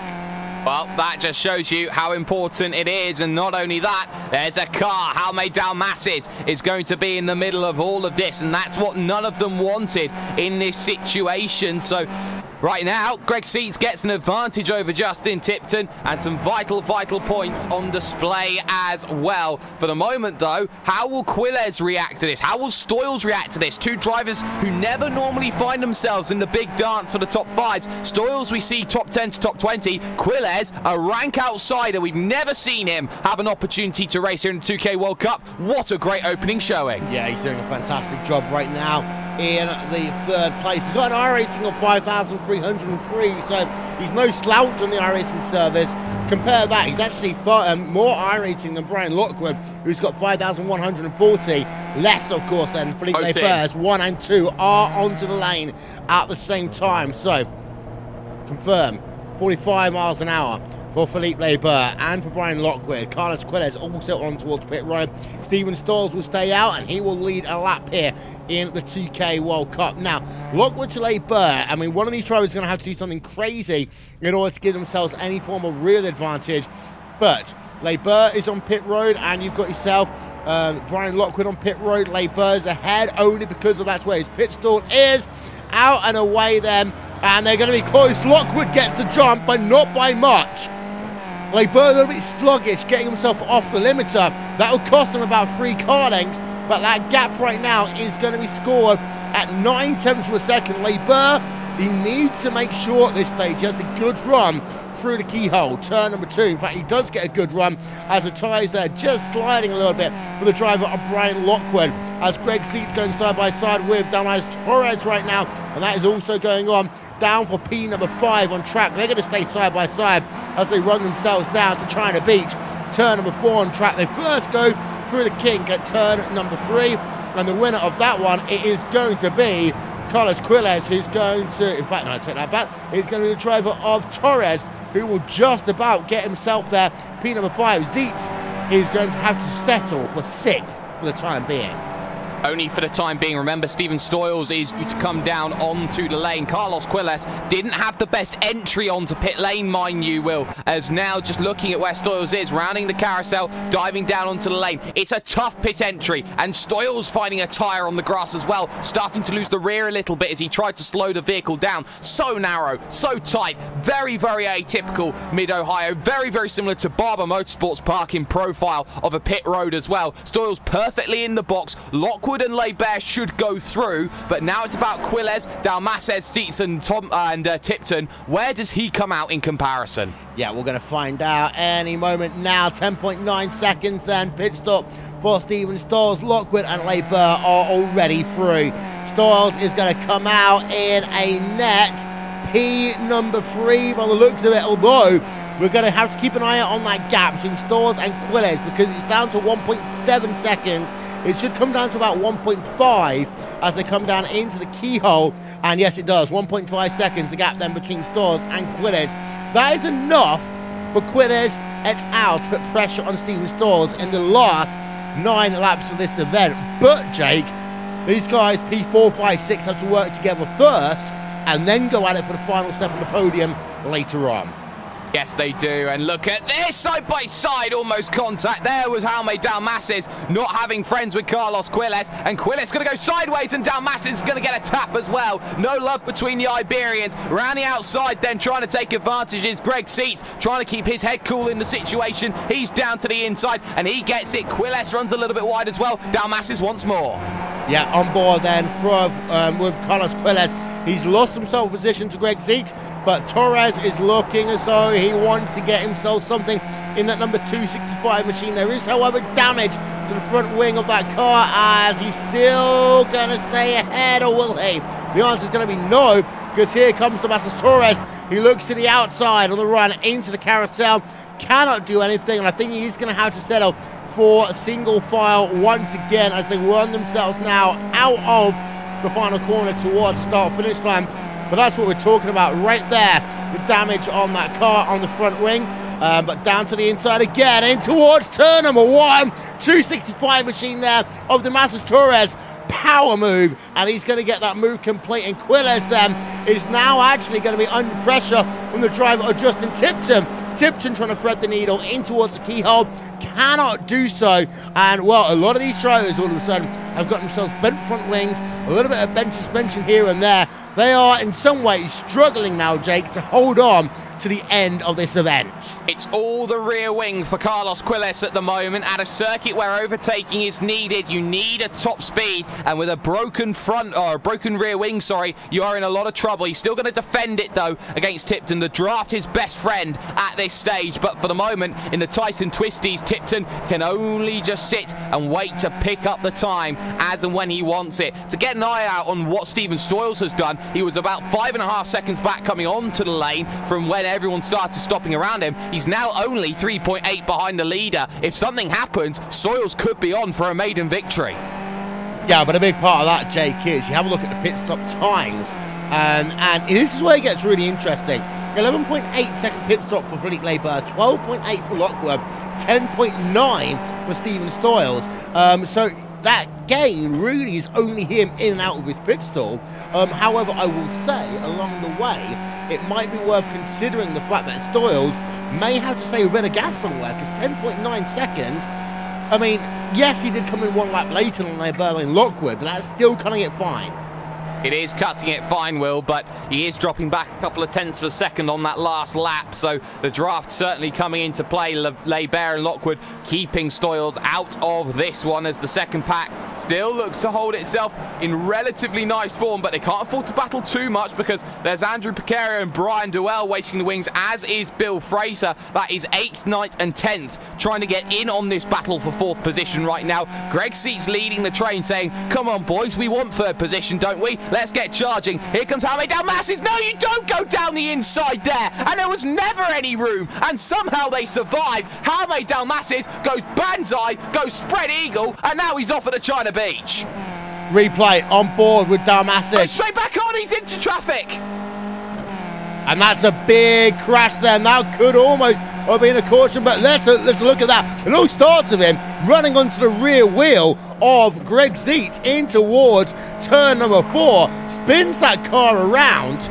Well, that just shows you how important it is, and not only that, there's a car. Jaume Dalmases is going to be in the middle of all of this, and that's what none of them wanted in this situation. So right now, Greg Zeitz gets an advantage over Justin Tipton, and some vital points on display as well. For the moment, though, how will Quilliers react to this? How will Stoyles react to this? 2 drivers who never normally find themselves in the big dance for the top 5s. Stoyles, we see top 10 to top 20. Quilliers, a rank outsider. We've never seen him have an opportunity to race here in the 2K World Cup. What a great opening showing. Yeah, he's doing a fantastic job right now in the 3rd place. He's got an iRacing of 5,303, so he's no slouch on the iRacing service. Compare that, he's actually far, more iRacing than Brian Lockwood, who's got 5,140. Less, of course, than Philippe Labour's 1 and 2 are onto the lane at the same time. So, confirm, 45 miles an hour for Philippe Labour and for Brian Lockwood. Carlos Quilliers also on towards pit road. Stephen Stoyles will stay out and he will lead a lap here in the 2K World Cup. Now, Lockwood to Labour, I mean, one of these drivers is going to have to do something crazy in order to give themselves any form of real advantage. But Labour is on pit road, and you've got yourself Brian Lockwood on pit road. Labour's ahead only because that's where his pit stall is. Out and away then, and they're going to be close. Lockwood gets the jump, but not by much. Labour a little bit sluggish, getting himself off the limiter. That will cost him about 3 car lengths, but that gap right now is going to be scored at 9 tenths of a second. Labour, he needs to make sure at this stage he has a good run through the keyhole, turn number 2. In fact, he does get a good run as the tyres there just sliding a little bit for the driver of Brian Lockwood. as Greg Seats going side by side with Dalmas Torres right now, and that is also going on down for P number 5 on track. They're going to stay side by side as they run themselves down to China Beach. Turn number 4 on track. They first go through the kink at turn number 3, and the winner of that one, it is going to be Carlos Quiles, who's going to, in fact, no, I take that back, it's going to be the driver of Torres, who will just about get himself there. P number 5, Zeitz, is going to have to settle for 6th for the time being. Only for the time being. Remember, Steven Stoyles is to come down onto the lane. Carlos Quiles didn't have the best entry onto pit lane, mind you, Will, as now just looking at where Stoyles is, rounding the carousel, diving down onto the lane. It's a tough pit entry, and Stoyles finding a tyre on the grass as well, starting to lose the rear a little bit as he tried to slow the vehicle down. So narrow, so tight, very, very atypical mid-Ohio, very, very similar to Barber Motorsports parking profile of a pit road as well. Stoyles perfectly in the box. Lockwood and Leibert should go through, but now it's about Quiles, Dalmases, Seats and Tipton. Where does he come out in comparison? Yeah, we're going to find out any moment now. 10.9 seconds and pit stop for Steven Stoyles. Lockwood and Leibert are already through. Stoyles is going to come out in a net P number 3 by the looks of it, although we're going to have to keep an eye out on that gap between Stoyles and Quiles because it's down to 1.7 seconds. It should come down to about 1.5 as they come down into the keyhole. And yes, it does. 1.5 seconds, the gap then between Stoyles and Quiles. That is enough for Quiles et al. To put pressure on Steven Stoyles in the last 9 laps of this event. But, Jake, these guys, P4, 5, 6, have to work together first and then go at it for the final step on the podium later on. Yes, they do. And look at this, side by side, almost contact there with Jaume Dalmases, not having friends with Carlos Quiles. And Quiles going to go sideways, and Dalmases is going to get a tap as well. No love between the Iberians. Around the outside, then trying to take advantage is Greg Seats, trying to keep his head cool in the situation. He's down to the inside, and he gets it. Quiles runs a little bit wide as well. Dalmases once more. Yeah, on board then with Carlos Quiles. He's lost himself a position to Greg Seats, but Torres is looking as though he wants to get himself something in that number 265 machine. There is, however, damage to the front wing of that car as he's still going to stay ahead, or will he? The answer is going to be no, because here comes Dalmases Torres. He looks to the outside on the run into the carousel, cannot do anything, and I think he is going to have to settle for a single file once again as they run themselves now out of the final corner towards the start-finish line. But that's what we're talking about right there, the damage on that car on the front wing. But down to the inside again, in towards turn number 1, 265 machine there of Dalmases Torres. Power move, and he's going to get that move complete. And Quiles then is now actually going to be under pressure from the driver of Justin Tipton. Tipton trying to thread the needle in towards the keyhole, cannot do so. And well, a lot of these drivers all of a sudden have got themselves bent front wings, a little bit of bent suspension here and there. They are in some ways struggling now, Jake, to hold on to the end of this event. It's all the rear wing for Carlos Quiles at the moment. At a circuit where overtaking is needed, you need a top speed, and with a broken front, or a broken rear wing, sorry, you are in a lot of trouble. He's still going to defend it though against Tipton, the draft his best friend at this stage. But for the moment, in the Tyson Twisties, Tipton can only just sit and wait to pick up the time as and when he wants it. To get an eye out on what Steven Stoyles has done, he was about 5.5 seconds back coming onto the lane from when everyone started stopping around him. He's now only 3.8 behind the leader. If something happens, Stoyles could be on for a maiden victory. Yeah, but a big part of that, Jake, is you have a look at the pit stop times, and this is where it gets really interesting. 11.8 second pit stop for Philippe Leibert, 12.8 for Lockwood, 10.9 for Steven Stoyles. So that gain really is only him in and out of his pit stall. However, I will say along the way, it might be worth considering the fact that Stoyles may have to save a bit of gas somewhere, because 10.9 seconds, I mean, yes, he did come in 1 lap later than Leibert and Lockwood, but that's still cutting it fine. It is cutting it fine, Will, but he is dropping back a couple of tenths of a second on that last lap, so the draft certainly coming into play. Barber and Lockwood keeping Stoyles out of this one as the second pack still looks to hold itself in relatively nice form, but they can't afford to battle too much because there's Andrew Picario and Brian Duell waiting the wings, as is Bill Fraser. That is 8th, 9th and 10th, trying to get in on this battle for 4th position right now. Greg Seats leading the train, saying, come on boys, we want 3rd position, don't we? Let's get charging. Here comes Jaime Dalmases. No, you don't go down the inside there. And there was never any room. And somehow they survived. Jaime Dalmases goes banzai, goes spread eagle, and now he's off at the China Beach. Replay on board with Dalmases. Goes straight back on. He's into traffic. And that's a big crash there. Now could almost have been a caution, but let's look at that. It all starts with him running onto the rear wheel of Greg Seats in towards turn number 4, spins that car around,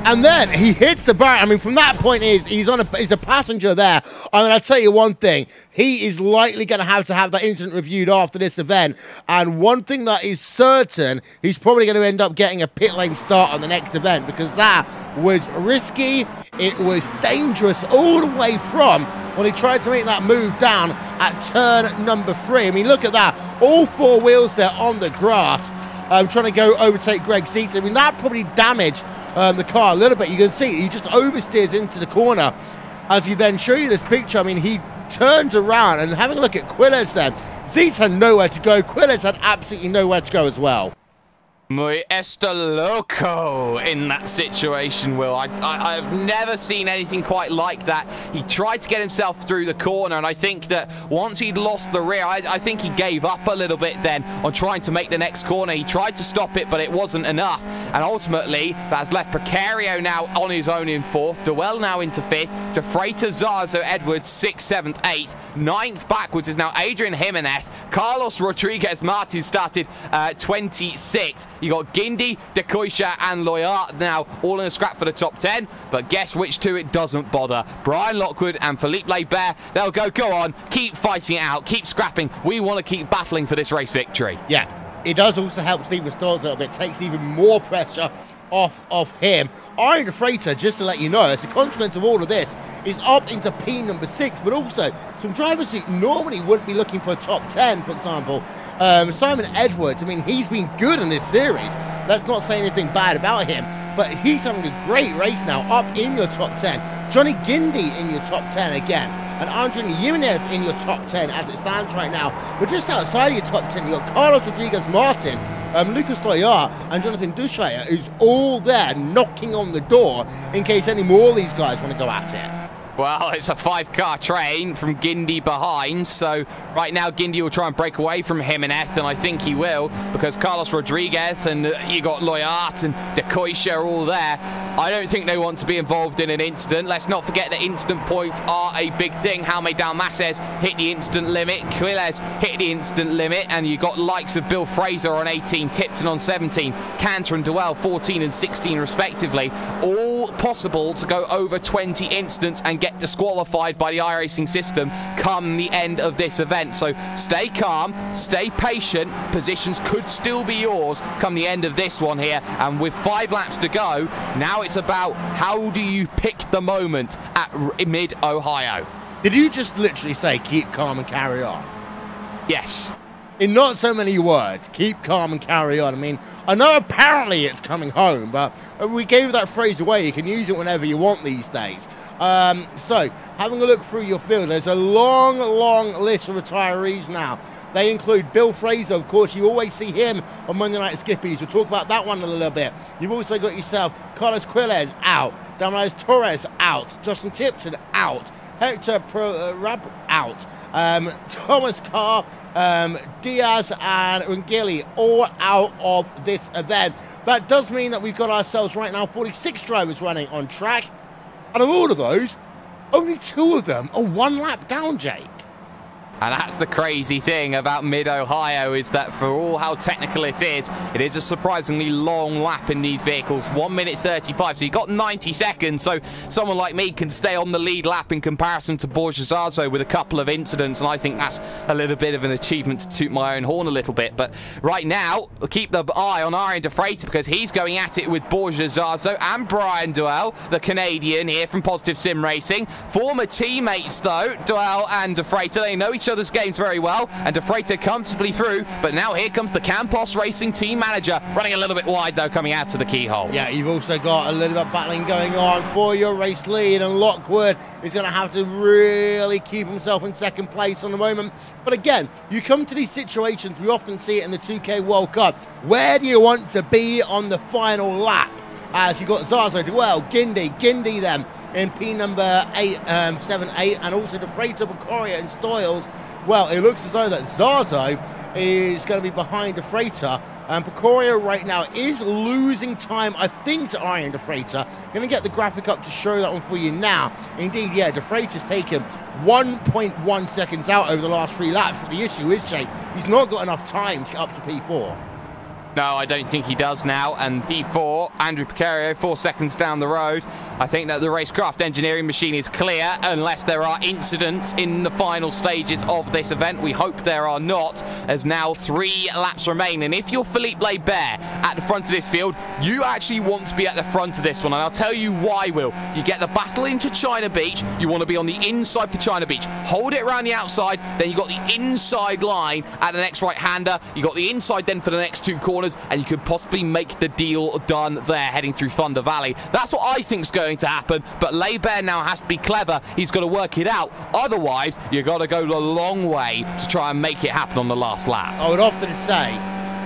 and then he hits the barrier. I mean, from that point, he's a passenger there. I mean, I'll tell you one thing. He is likely going to have that incident reviewed after this event. And one thing that is certain, he's probably going to end up getting a pit lane start on the next event, because that was risky. It was dangerous all the way from when he tried to make that move down at turn number 3. I mean, look at that. All 4 wheels there on the grass. Trying to go overtake Greg Seats. I mean, that probably damaged the car a little bit. You can see he just oversteers into the corner. As he then show you this picture, I mean, he turns around, and having a look at Quiles then, Seats had nowhere to go. Quiles had absolutely nowhere to go as well. Muy esto loco in that situation, Will. I've never seen anything quite like that. He tried to get himself through the corner, and I think that once he'd lost the rear, I think he gave up a little bit then on trying to make the next corner. He tried to stop it, but it wasn't enough. And ultimately, that's left Precario now on his own in 4th, Duell now into 5th, De Freitas, Zarzo, Edwards 6th, 7th, 8th. 9th backwards is now Adrian Jimenez. Carlos Rodriguez Martin started 26th. You got Guindy, De Koisha and Loyart now all in a scrap for the top 10. But guess which two it doesn't bother? Brian Lockwood and Philippe Labert. They'll go on, keep fighting it out, keep scrapping. We want to keep battling for this race victory. Yeah, it does also help Steven Stoyles a little bit. Takes even more pressure off him. Iron Freighter, just to let you know, as a consequence of all of this, is up into P number 6, but also some drivers who normally wouldn't be looking for a top 10, for example. Simon Edwards, I mean, he's been good in this series. Let's not say anything bad about him, but he's having a great race now, up in your top 10. Johnny Guindy in your top 10 again, and Andrew Jimenez in your top 10 as it stands right now. But just outside of your top 10, you've got Carlos Rodriguez Martin, Lucas Loyart and Jonathan Dushaya, who's all there knocking on the door in case any more of these guys want to go at it. Well, it's a 5-car train from Guindy behind, so right now Guindy will try and break away from Jimenez, and I think he will, because Carlos Rodriguez and you got Loyart and De Koisha are all there. I don't think they want to be involved in an incident. Let's not forget that instant points are a big thing. Jaime Dalmases hit the instant limit, Quiles hit the instant limit, and you got likes of Bill Fraser on 18, Tipton on 17, Cantor and Duell 14 and 16 respectively, all possible to go over 20 instants and get disqualified by the iRacing system come the end of this event. So stay calm, stay patient, positions could still be yours come the end of this one here, and with 5 laps to go, now it's about how do you pick the moment at mid-Ohio. Did you just literally say keep calm and carry on? Yes. In not so many words, keep calm and carry on. I mean, I know apparently it's coming home, but we gave that phrase away. You can use it whenever you want these days. So, having a look through your field, there's a long, long list of retirees now. They include Bill Fraser, of course. You always see him on Monday Night Skippies. We'll talk about that one in a little bit. You've also got yourself Carlos Quiles out, Damaris Torres out, Justin Tipton out, Hector Rab out, Thomas Carr, Diaz and Ungili all out of this event. That does mean that we've got ourselves right now 46 drivers running on track, and of all of those, only 2 of them are 1 lap down, Jake. And that's the crazy thing about Mid-Ohio, is that for all how technical it is a surprisingly long lap in these vehicles. 1 minute 35, so you got 90 seconds. So someone like me can stay on the lead lap in comparison to Borgesazzo with a couple of incidents, and I think that's a little bit of an achievement to toot my own horn a little bit. But right now, keep the eye on Arjen de Freitas, because he's going at it with Borgesazzo and Brian Doyle, the Canadian here from Positive Sim Racing. Former teammates though, Doyle and de Freitas, they know each other's games very well, and de Freitas comfortably through, but now here comes the Campos Racing team manager, running a little bit wide though, coming out to the keyhole. Yeah, you've also got a little bit of battling going on for your race lead, and Lockwood is going to have to really keep himself in second place on the moment. But again, you come to these situations, we often see it in the 2K World Cup, where do you want to be on the final lap? As you got Zazo, Duell, Gindi then in P number 78, and also de Freitas, Bucoria and Stoyles. Well, it looks as though that Zazo is going to be behind de Freitas, and Bucoria right now is losing time, I think, to Arjen de Freitas. Going to get the graphic up to show that one for you now. Indeed, yeah, de Freitas has taken 1.1 seconds out over the last 3 laps, but the issue is, Jay, he's not got enough time to get up to P4. No, I don't think he does now. And P4, Andrew Picario, 4 seconds down the road. I think that the racecraft engineering machine is clear, unless there are incidents in the final stages of this event. We hope there are not, as now 3 laps remain. And if you're Philippe Laibert at the front of this field, you actually want to be at the front of this one. And I'll tell you why, Will. You get the battle into China Beach. You want to be on the inside for China Beach. Hold it around the outside. Then you got the inside line at the next right-hander. You got the inside then for the next 2 corners. And you could possibly make the deal done there, heading through Thunder Valley. That's what I think's going to happen, but Laibert now has to be clever. He's got to work it out. Otherwise, you've got to go the long way to try and make it happen on the last lap. I would often say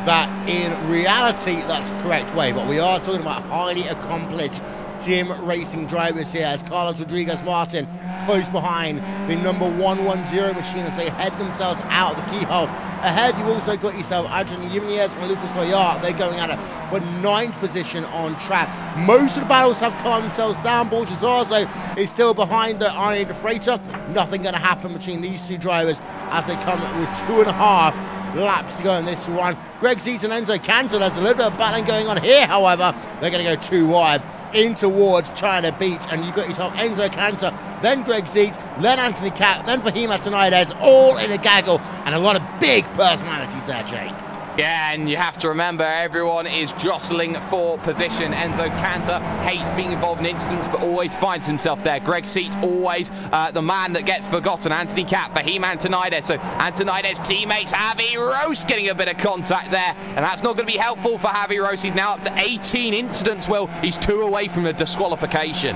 that in reality, that's the correct way, but we are talking about highly accomplished sim racing drivers here, as Carlos Rodriguez Martin close behind the number 110 machine as they head themselves out of the keyhole. Ahead, you've also got yourself Adrian Jimenez and Lucas Oyer. They're going at it for 9th position on track. Most of the battles have calmed themselves down. Borgesazzo is still behind the Arjen de Freitas. Nothing going to happen between these 2 drivers as they come with 2.5 laps to go in this one. Greg Zietz and Enzo Cantor, there's a little bit of battling going on here, however. They're going to go too wide in towards China Beach, and you've got yourself Enzo Cantor, then Greg Zietz, then Anthony Cat, then Fahima Tonides, all in a gaggle, and a lot of big personalities there, Jake. Yeah, and you have to remember, everyone is jostling for position. Enzo Cantor hates being involved in incidents, but always finds himself there. Greg Zietz, always the man that gets forgotten. Anthony Cat, Fahim Antonides. So Antonides' teammates, Javi Rose, getting a bit of contact there, and that's not going to be helpful for Javi Rose. He's now up to 18 incidents, Will. He's 2 away from a disqualification.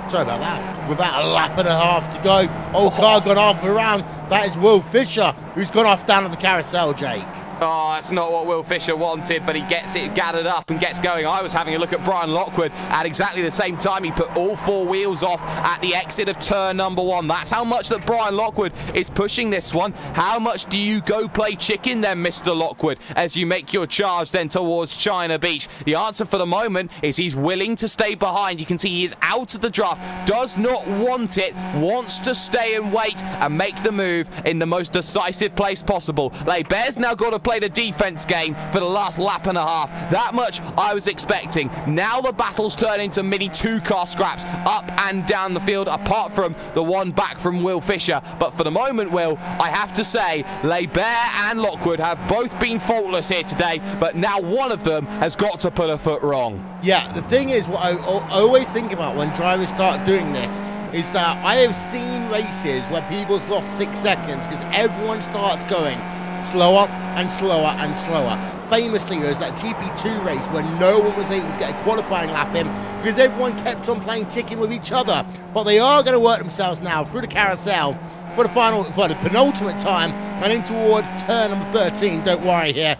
Sorry about that. We're about a lap and a half to go. Old car gone off around. That is Will Fisher, who's gone off down to the carousel, Jake. Oh, that's not what Will Fisher wanted, but he gets it gathered up and gets going. I was having a look at Brian Lockwood at exactly the same time. He put all 4 wheels off at the exit of turn number 1. That's how much that Brian Lockwood is pushing this one. How much do you go play chicken then, Mr. Lockwood, as you make your charge then towards China Beach? The answer for the moment is he's willing to stay behind. You can see he is out of the draft, does not want it, wants to stay and wait and make the move in the most decisive place possible. Leibert's now got to play the defense game for the last lap and a half. That much I was expecting. Now the battles turn into mini 2-car scraps up and down the field, apart from the one back from Will Fisher. But for the moment, Will, I have to say Laibert and Lockwood have both been faultless here today, but now one of them has got to put a foot wrong. Yeah, the thing is, what I always think about when drivers start doing this is that I have seen races where people's lost 6 seconds because everyone starts going slower and slower and slower. Famously, there was that GP2 race where no one was able to get a qualifying lap in because everyone kept on playing chicken with each other. But they are going to work themselves now through the carousel for the penultimate time and in towards turn number 13. Don't worry here.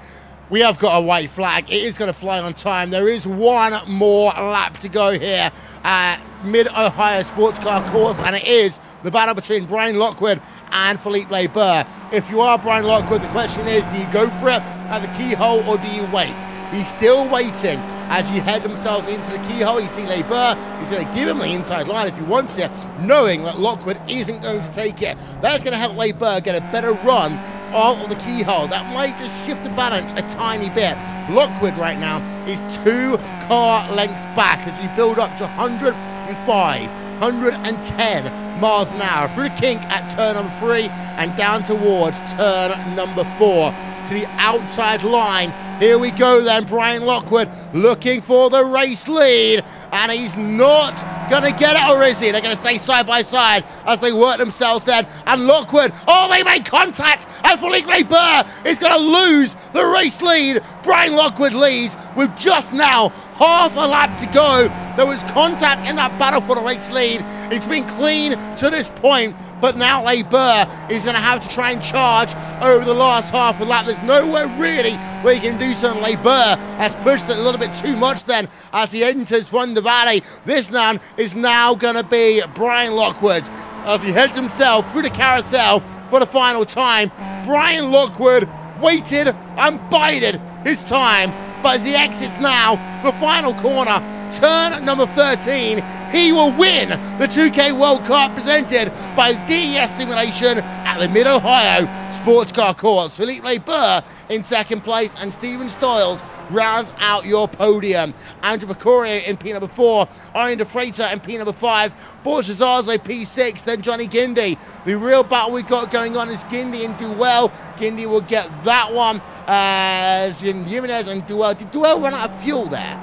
We have got a white flag. It is going to fly on time. There is 1 more lap to go here at Mid-Ohio Sports Car Course, and it is the battle between Brian Lockwood and Philippe Laibert. If you are Brian Lockwood, the question is, do you go for it at the keyhole or do you wait? He's still waiting as you head themselves into the keyhole. You see Barber, he's going to give him the inside line if he wants it, knowing that Lockwood isn't going to take it. That's going to help Barber get a better run out of the keyhole. That might just shift the balance a tiny bit. Lockwood right now is 2 car lengths back as you build up to 105, 110 miles an hour through the kink at turn number 3 and down towards turn number 4 to the outside line. Here we go then, Brian Lockwood looking for the race lead, and he's not going to get it, or is he? They're going to stay side by side as they work themselves then, and Lockwood, oh, they make contact, and Philippe Barber is going to lose the race lead. Brian Lockwood leads with just now half a lap to go. There was contact in that battle for the race lead. It's been clean to this point, but now Barber is going to have to try and charge over the last half a lap. There's nowhere really where you can do something. Barber has pushed it a little bit too much then as he enters Wonder Valley. This man is now going to be Brian Lockwood as he heads himself through the carousel for the final time. Brian Lockwood waited and bided his time, but as he exits now the final corner, turn number 13, he will win the 2K World Cup presented by DES Simulation at the Mid-Ohio Sports Car Course. Philippe Barber in second place, and Steven Stiles rounds out your podium. Andrew Pecorio in P number 4, Arian De Freitas in P number 5, Borges Zazo P6, then Johnny Gindy. The real battle we've got going on is Gindy and Duell. Gindy will get that one as in Jimenez and Duell. Did Duell run out of fuel there?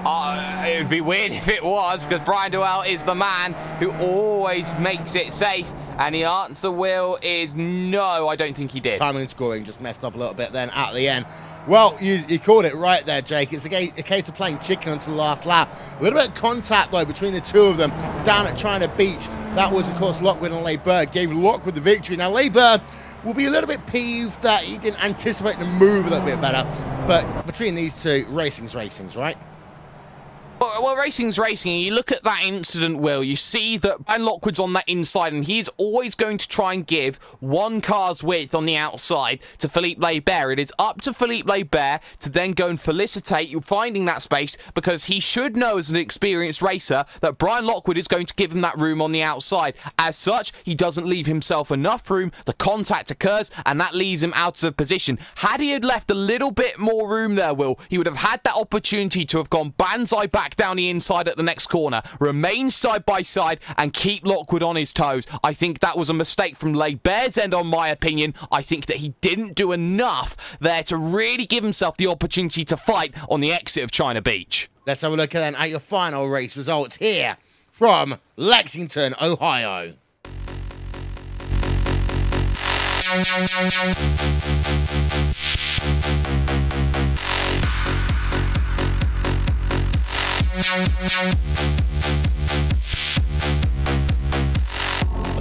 It would be weird if it was, because Brian Duell is the man who always makes it safe, and the answer, Will, is no, I don't think he did. Timing and scoring just messed up a little bit then at the end. Well, you called it right there, Jake. It's a case of playing chicken until the last lap. A little bit of contact, though, between the two of them down at China Beach. That was, of course, Lockwood and Barber. Gave Lockwood the victory. Now, Barber will be a little bit peeved that he didn't anticipate the move a little bit better. But between these two, racing's right? Well, racing's racing. You look at that incident, Will, you see that Brian Lockwood's on that inside, and he's always going to try and give one car's width on the outside to Philippe Barber. It is up to Philippe Barber to then go and felicitate you finding that space, because he should know as an experienced racer that Brian Lockwood is going to give him that room on the outside. As such, he doesn't leave himself enough room. The contact occurs, and that leaves him out of position. Had he had left a little bit more room there, Will, he would have had that opportunity to have gone banzai back down the inside at the next corner, remain side by side, and keep Lockwood on his toes. I think that was a mistake from Barber's end, on my opinion. I think that he didn't do enough there to really give himself the opportunity to fight on the exit of China Beach. Let's have a look then at your final race results here from Lexington, Ohio. A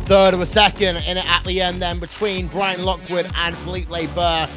third of a second in it at the end then between Brian Lockwood and Philippe Barber.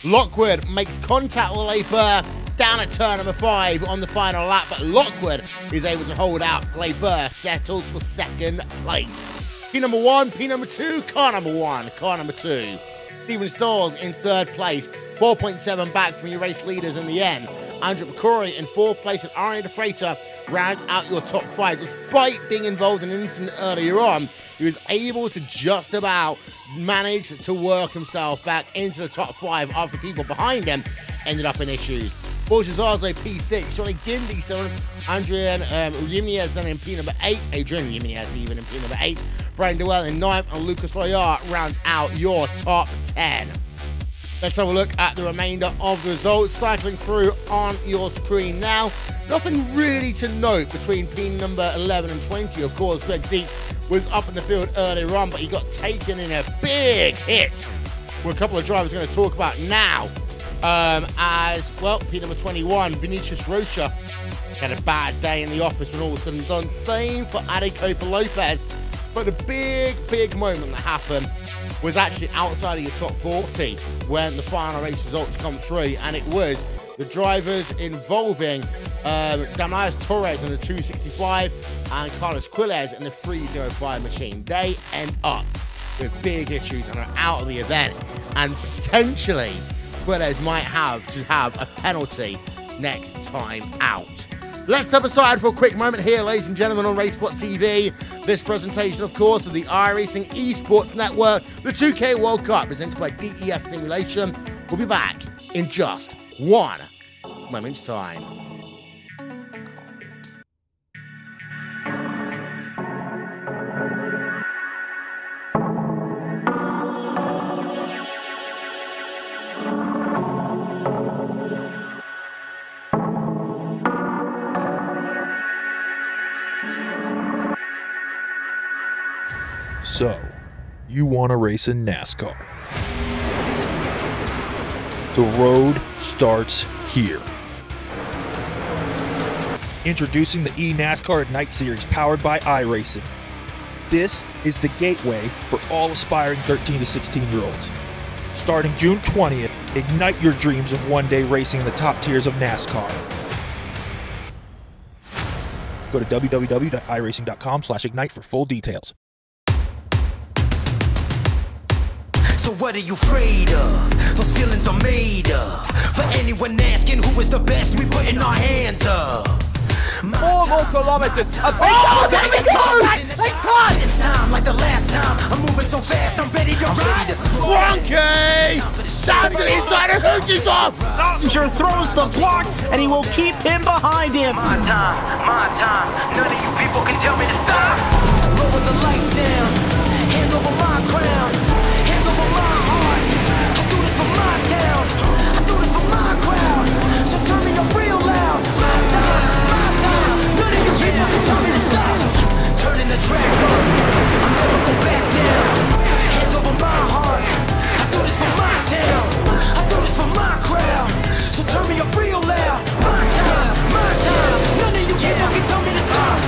Lockwood makes contact with Barber down at turn number 5 on the final lap, but Lockwood is able to hold out. Barber settles for second place. P number 1, P number 2, car number 1, car number 2. Steven Stiles in third place, 4.7 back from your race leaders in the end. Andrew Pecorio in fourth place, and Arian De Freitas rounds out your top 5. Despite being involved in an incident earlier on, he was able to just about manage to work himself back into the top 5 after people behind him ended up in issues. Borges Zazo P6, Johnny Gindy 7th, Adrian Jimenez then in P number 8, Adrian Jimenez even in P number 8, Brian Duell in 9th, and Lucas Loyard rounds out your top 10. Let's have a look at the remainder of the results, cycling through on your screen now. Nothing really to note between P number 11 and 20. Of course, Greg Zeek was up in the field earlier on, but he got taken in a big hit with a couple of drivers we're going to talk about now. As well, P number 21, Vinicius Rocha had a bad day in the office when all was said and done. Same for Ade Copa Lopez. But the big moment that happened was actually outside of your top 40 when the final race results come through, and it was the drivers involving Damaris Torres in the 265 and Carlos Quiles in the 305 machine. They end up with big issues and are out of the event, and potentially Quiles might have to have a penalty next time out. Let's step aside for a quick moment here, ladies and gentlemen, on RaceSpot TV. This presentation, of course, of the iRacing Esports Network, the 2K World Cup, presented by DES Simulation. We'll be back in just one moment's time. So, you want to race in NASCAR. The road starts here. Introducing the eNASCAR Ignite Series powered by iRacing. This is the gateway for all aspiring 13 to 16-year-olds. Starting June 20th, ignite your dreams of one day racing in the top tiers of NASCAR. Go to www.iracing.com/ignite for full details. So what are you afraid of? Those feelings are made up. For anyone asking who is the best, we putting our hands up. 4 more kilometers. Oh, there we go! This time, like the last time, I'm moving so fast, I'm ready to ride. Frankie! Down to the inside of Hoosie's off! Messenger throws the block, and he will keep him behind him. My time, none of you people can tell me to stop. Lower the lights down, hand over my crown, hand over my heart. I do this for my town, I do this for my crowd. So turn me up real loud. My time, none of you people can tell me to stop. Turning the track up, I'll never go back down. Hand over my heart, I do this for my town, I do this for my crowd. So turn me up real loud. My time, none of you people can tell me to stop.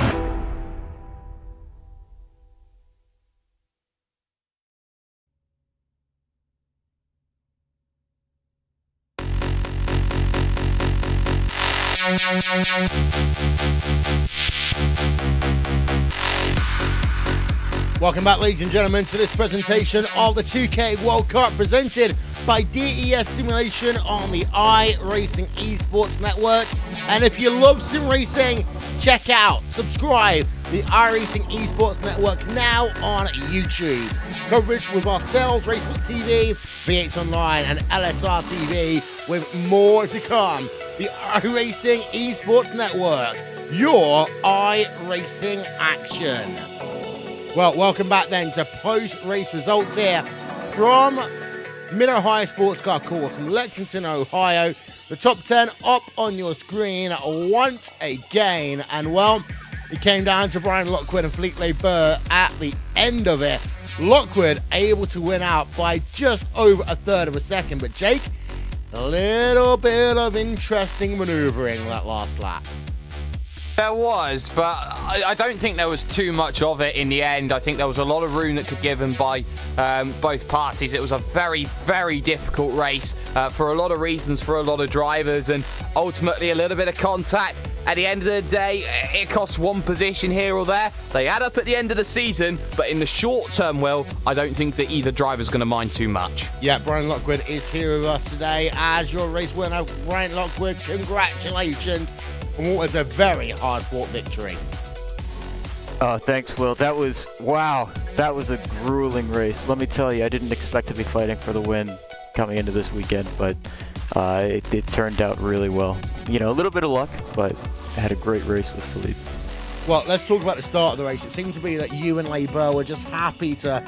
Welcome back, ladies and gentlemen, to this presentation of the 2K World Cup presented by DES Simulation on the iRacing Esports Network. And if you love sim racing, check out, subscribe the iRacing Esports Network now on YouTube. Coverage with ourselves, RaceSpot TV, V8 Online, and LSR TV, with more to come. The iRacing Esports Network, your iRacing action. Well, welcome back then to post-race results here from Mid-Ohio Sports Car Course from Lexington, Ohio. The top 10 up on your screen once again. And, well, it came down to Brian Lockwood and Philippe Burr at the end of it. Lockwood able to win out by just over a third of a second. But, Jake, a little bit of interesting maneuvering that last lap. There was, but I don't think there was too much of it in the end. I think there was a lot of room that could be given by both parties. It was a very, very difficult race for a lot of reasons for a lot of drivers, and ultimately a little bit of contact. At the end of the day, it costs one position here or there. They add up at the end of the season, but in the short term, Will, I don't think that either driver's going to mind too much. Yeah, Brian Lockwood is here with us today as your race winner. Brian Lockwood, congratulations on what was a very hard-fought victory. Oh, thanks, Will. That was, wow, that was a grueling race. Let me tell you, I didn't expect to be fighting for the win coming into this weekend, but it turned out really well. You know, a little bit of luck, but I had a great race with Philippe. Well, let's talk about the start of the race. It seemed to be that you and Labour were just happy to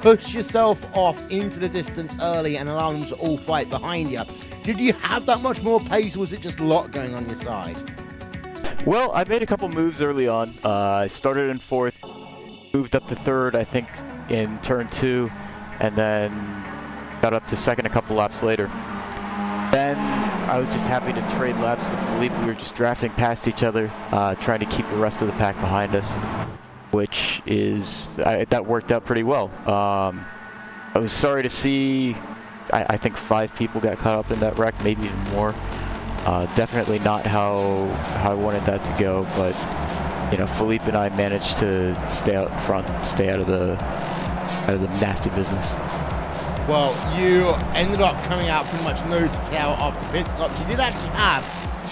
push yourself off into the distance early and allow them to all fight behind you. Did you have that much more pace, or was it just a lot going on your side? Well, I made a couple moves early on. I started in 4th, moved up to 3rd, I think, in turn 2, and then got up to 2nd a couple laps later. Then I was just happy to trade laps with Philippe. We were just drafting past each other, trying to keep the rest of the pack behind us, which is, that worked out pretty well. I was sorry to see, I think 5 people got caught up in that wreck, maybe even more. Definitely not how I wanted that to go, but you know, Philippe and I managed to stay out in front, stay out of the nasty business. Well, you ended up coming out pretty much nose to tail after pit stops. You did actually have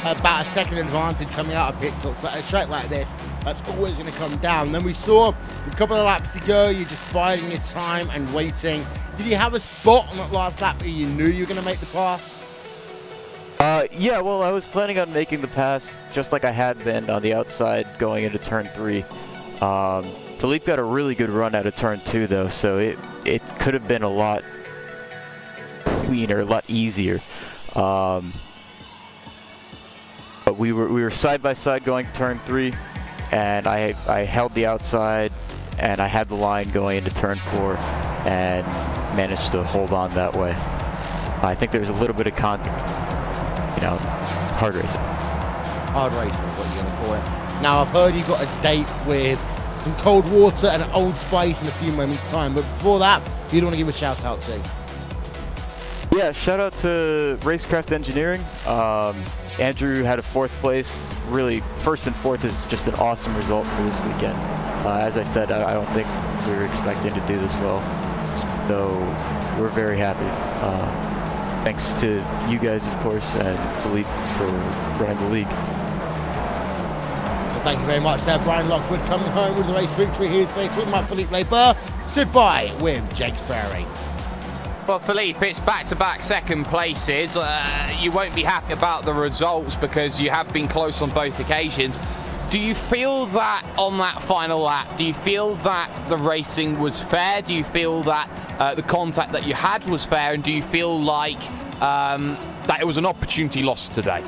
about a second advantage coming out of pit stops, but a track like this, that's always going to come down. Then we saw a couple of laps to go, you're just biding your time and waiting. Did you have a spot on that last lap where you knew you were going to make the pass? Yeah, well, I was planning on making the pass just like I had been on the outside going into turn 3. Philippe got a really good run out of turn 2, though, so it could have been a lot cleaner, a lot easier. But we were side by side going to turn 3, and I held the outside, and I had the line going into turn 4, and managed to hold on that way. I think there was a little bit of hard racing. Hard racing is what you're going to call it. Now, I've heard you've got a date with some cold water and an Old Spice in a few moments' time, but before that, you'd want to give a shout out to? Yeah, shout out to Racecraft Engineering. Andrew had a 4th place. Really, 1st and 4th is just an awesome result for this weekend. As I said, I don't think we were expecting to do this well, so we're very happy. Thanks to you guys, of course, and Philippe for running the league. Well, thank you very much there, Brian Lockwood, coming home with the race victory here today. Talking about Philippe Leber, stood by with Jakes Prairie. Well, Philippe, it's back-to-back second places. You won't be happy about the results because you have been close on both occasions. Do you feel that on that final lap, do you feel that the racing was fair? Do you feel that the contact that you had was fair? And do you feel like that it was an opportunity lost today?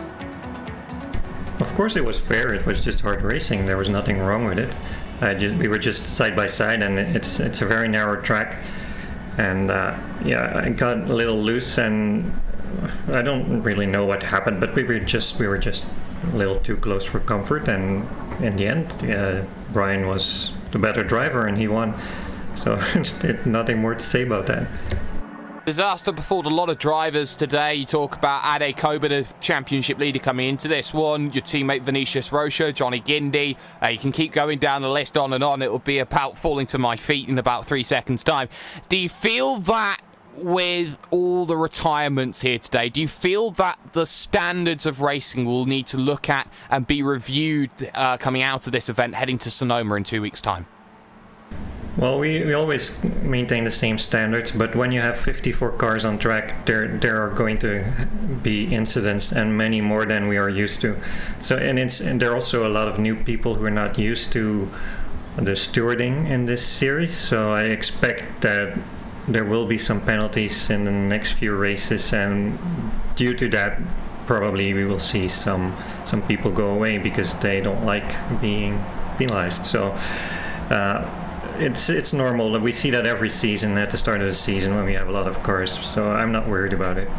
Of course it was fair. It was just hard racing. There was nothing wrong with it. We were just side by side, and it's a very narrow track. And yeah, I got a little loose, and I don't really know what happened, but we were just a little too close for comfort, and in the end, Brian was the better driver and he won. So nothing more to say about that. Disaster before a lot of drivers today. You talk about Ade Koba, the championship leader, coming into this one. Your teammate Vinicius Rocha, Johnny Guindy. You can keep going down the list on and on. It will be about falling to my feet in about 3 seconds' time. Do you feel that with all the retirements here today, do you feel that the standards of racing will need to look at and be reviewed coming out of this event heading to Sonoma in 2 weeks' time? Well, we always maintain the same standards, but when you have 54 cars on track, there are going to be incidents, and many more than we are used to. So, and there are also a lot of new people who are not used to the stewarding in this series. So I expect that there will be some penalties in the next few races, and due to that, probably we will see some people go away because they don't like being penalized. So. It's normal. We see that every season at the start of the season when we have a lot of cars, so I'm not worried about it.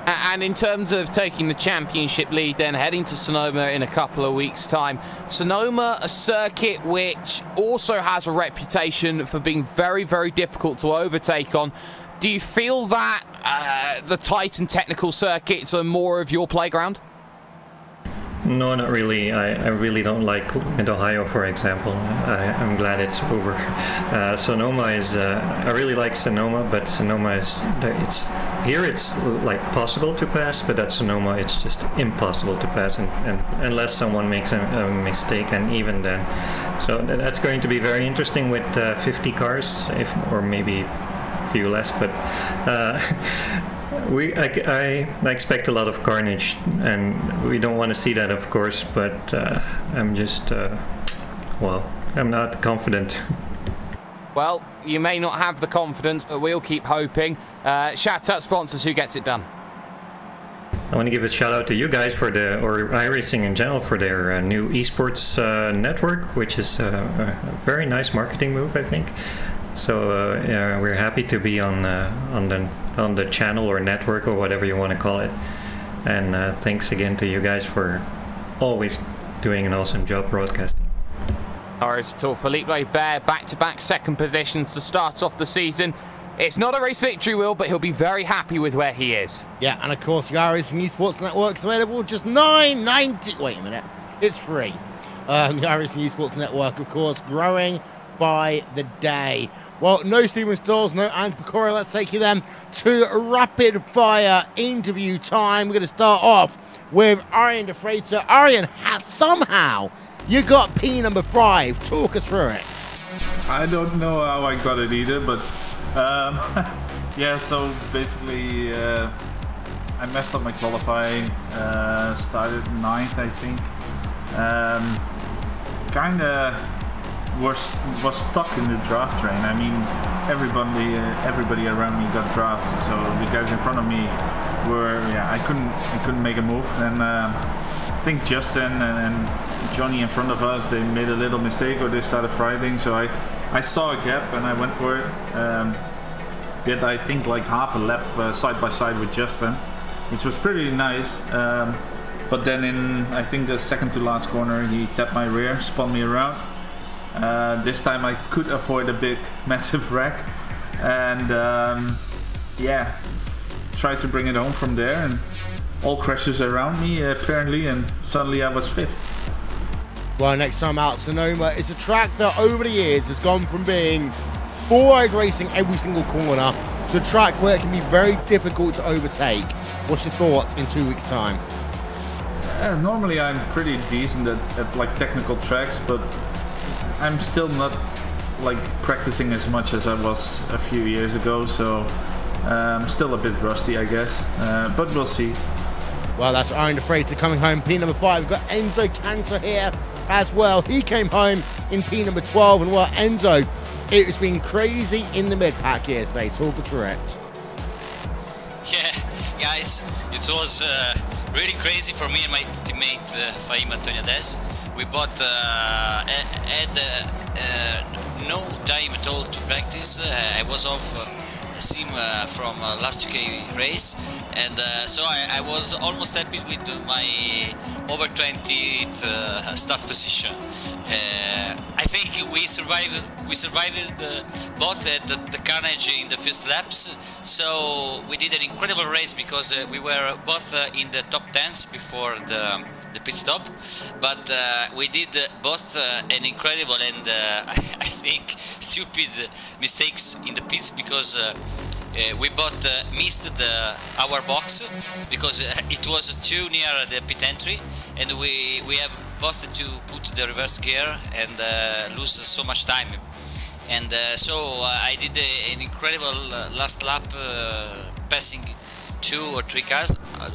And in terms of taking the championship lead, then heading to Sonoma in a couple of weeks' time. Sonoma, a circuit which also has a reputation for being very, very difficult to overtake on. Do you feel that the tight and technical circuits are more of your playground? No, not really. I really don't like Mid-Ohio, for example. I'm glad it's over. Sonoma is, I really like Sonoma, but Sonoma is, here it's like possible to pass, but at Sonoma it's just impossible to pass, and unless someone makes a mistake, and even then. So that's going to be very interesting with 50 cars, or maybe a few less, but I expect a lot of carnage, and we don't want to see that, of course, but I'm just, well, I'm not confident. Well, you may not have the confidence, but we'll keep hoping. Shout out sponsors, who gets it done? I want to give a shout out to you guys or iRacing in general for their new esports network, which is a very nice marketing move, I think. So yeah, we're happy to be on the channel or network or whatever you want to call it. And thanks again to you guys for always doing an awesome job broadcasting. All right, at all. Philippe Leber, back-to-back second positions to start off the season. It's not a race victory, Will, but he'll be very happy with where he is. Yeah, and of course the iRacing Esports Network's available just $9.90. Wait a minute, it's free. The iRacing Esports Network, of course, growing by the day. Well, no Steven Stalls, no Ange Pecora. Let's take you then to rapid fire interview time. We're going to start off with Arjen de Freitas. Arjen, somehow you got P number 5. Talk us through it. I don't know how I got it either, but yeah, so basically I messed up my qualifying, started 9th I think. Kinda was stuck in the draft train. I mean, everybody around me got drafted, so the guys in front of me were, yeah, I couldn't make a move. And I think Justin and Johnny in front of us, they made a little mistake, or they started fighting. So I saw a gap and I went for it. Did I think like half a lap side by side with Justin, which was pretty nice. But then in, I think, the second to last corner, he tapped my rear, spun me around. This time I could avoid a big, massive wreck, and yeah, tried to bring it home from there, and all crashes around me apparently, and suddenly I was 5th. Well, next time out, Sonoma is a track that over the years has gone from being four-eyed racing every single corner to a track where it can be very difficult to overtake. What's your thoughts in 2 weeks' time? Normally I'm pretty decent at like technical tracks, but I'm still not like practicing as much as I was a few years ago, so I'm still a bit rusty, I guess, but we'll see. Well, that's Arjen de Freitas coming home, P number 5. We've got Enzo Cantor here as well. He came home in P number 12, and well, Enzo, it has been crazy in the mid-pack here today. Talk us through it. Yeah, guys, it was really crazy for me and my teammate Faim Antoniades. We both had no time at all to practice. I was off sim from last UK race, and so I was almost happy with my over 20th start position. I think we survived both at the carnage in the first laps, so we did an incredible race because we were both in the top 10s before the pit stop, but we did both an incredible and I think stupid mistakes in the pits, because we both missed our box because it was too near the pit entry, and we have both to put the reverse gear and lose so much time. And so I did an incredible last lap, passing 2 or 3 cars, I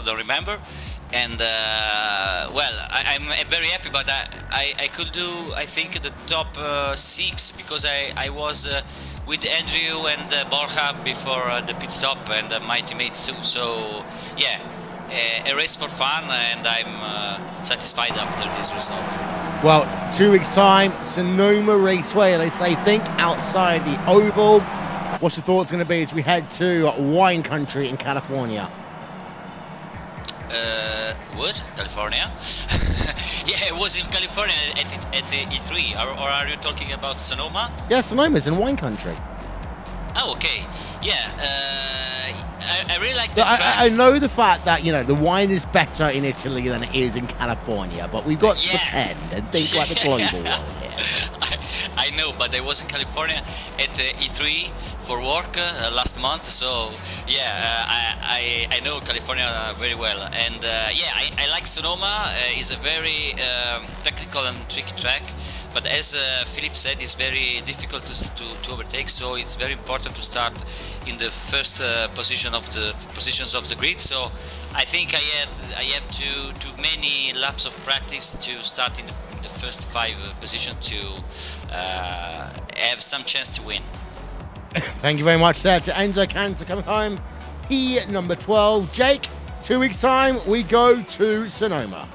don't remember. And well, I'm very happy, but I could do, I think, the top 6 because I was with Andrew and Borja before the pit stop, and my teammates too. So yeah, a race for fun, and I'm satisfied after this result. Well, 2 weeks' time, Sonoma Raceway, and they say think outside the oval. What's your thoughts going to be as we head to wine country in California? What? California? Yeah, it was in California at the E3, or are you talking about Sonoma? Yeah, Sonoma's in wine country. Oh, okay. Yeah, I really like that track. I know the fact that, you know, the wine is better in Italy than it is in California, but we've got to pretend and think like the global world here. I know, but I was in California at E3 for work last month, so yeah, I know California very well, and yeah, I like Sonoma. It's a very technical and tricky track, but as Philip said, it's very difficult to overtake, so it's very important to start in the first positions of the grid. So I think I have too many laps of practice to start in the first 5 positions to have some chance to win. Thank you very much there to Enzo Cantor coming home, P number 12. Jake, 2 weeks' time, we go to Sonoma.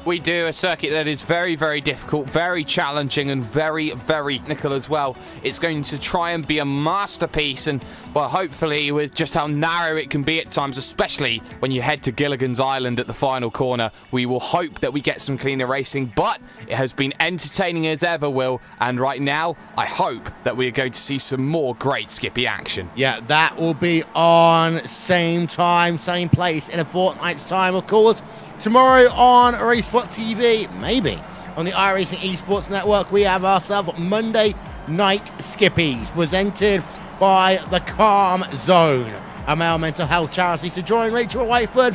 We do a circuit that is very, very difficult, very challenging, and very, very technical as well. It's going to try and be a masterpiece, and, well, hopefully with just how narrow it can be at times, especially when you head to Gilligan's Island at the final corner, we will hope that we get some cleaner racing, but it has been entertaining as ever, Will, and right now, I hope that we are going to see some more great Skippy action. Yeah, that will be on same time, same place in a fortnight's time, of course. Tomorrow on Racespot TV, maybe on the iRacing Esports Network, we have ourselves Monday Night Skippies, presented by the Calm Zone, a male mental health charity. So join Rachel Whiteford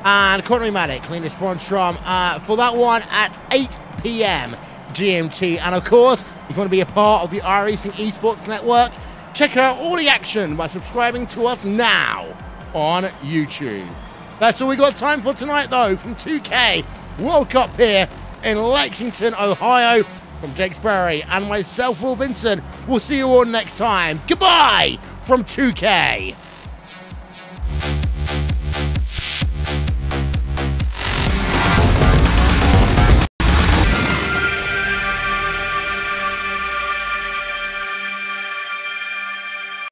and Courtney Maddock, Linus Bronstrom, for that one at 8 p.m. GMT. And of course, if you want to be a part of the iRacing Esports Network, check out all the action by subscribing to us now on YouTube. That's all we got time for tonight, though, from 2K World Cup here in Lexington, Ohio. From Jake Sperry and myself, Will Vincent, we'll see you all next time. Goodbye from 2K.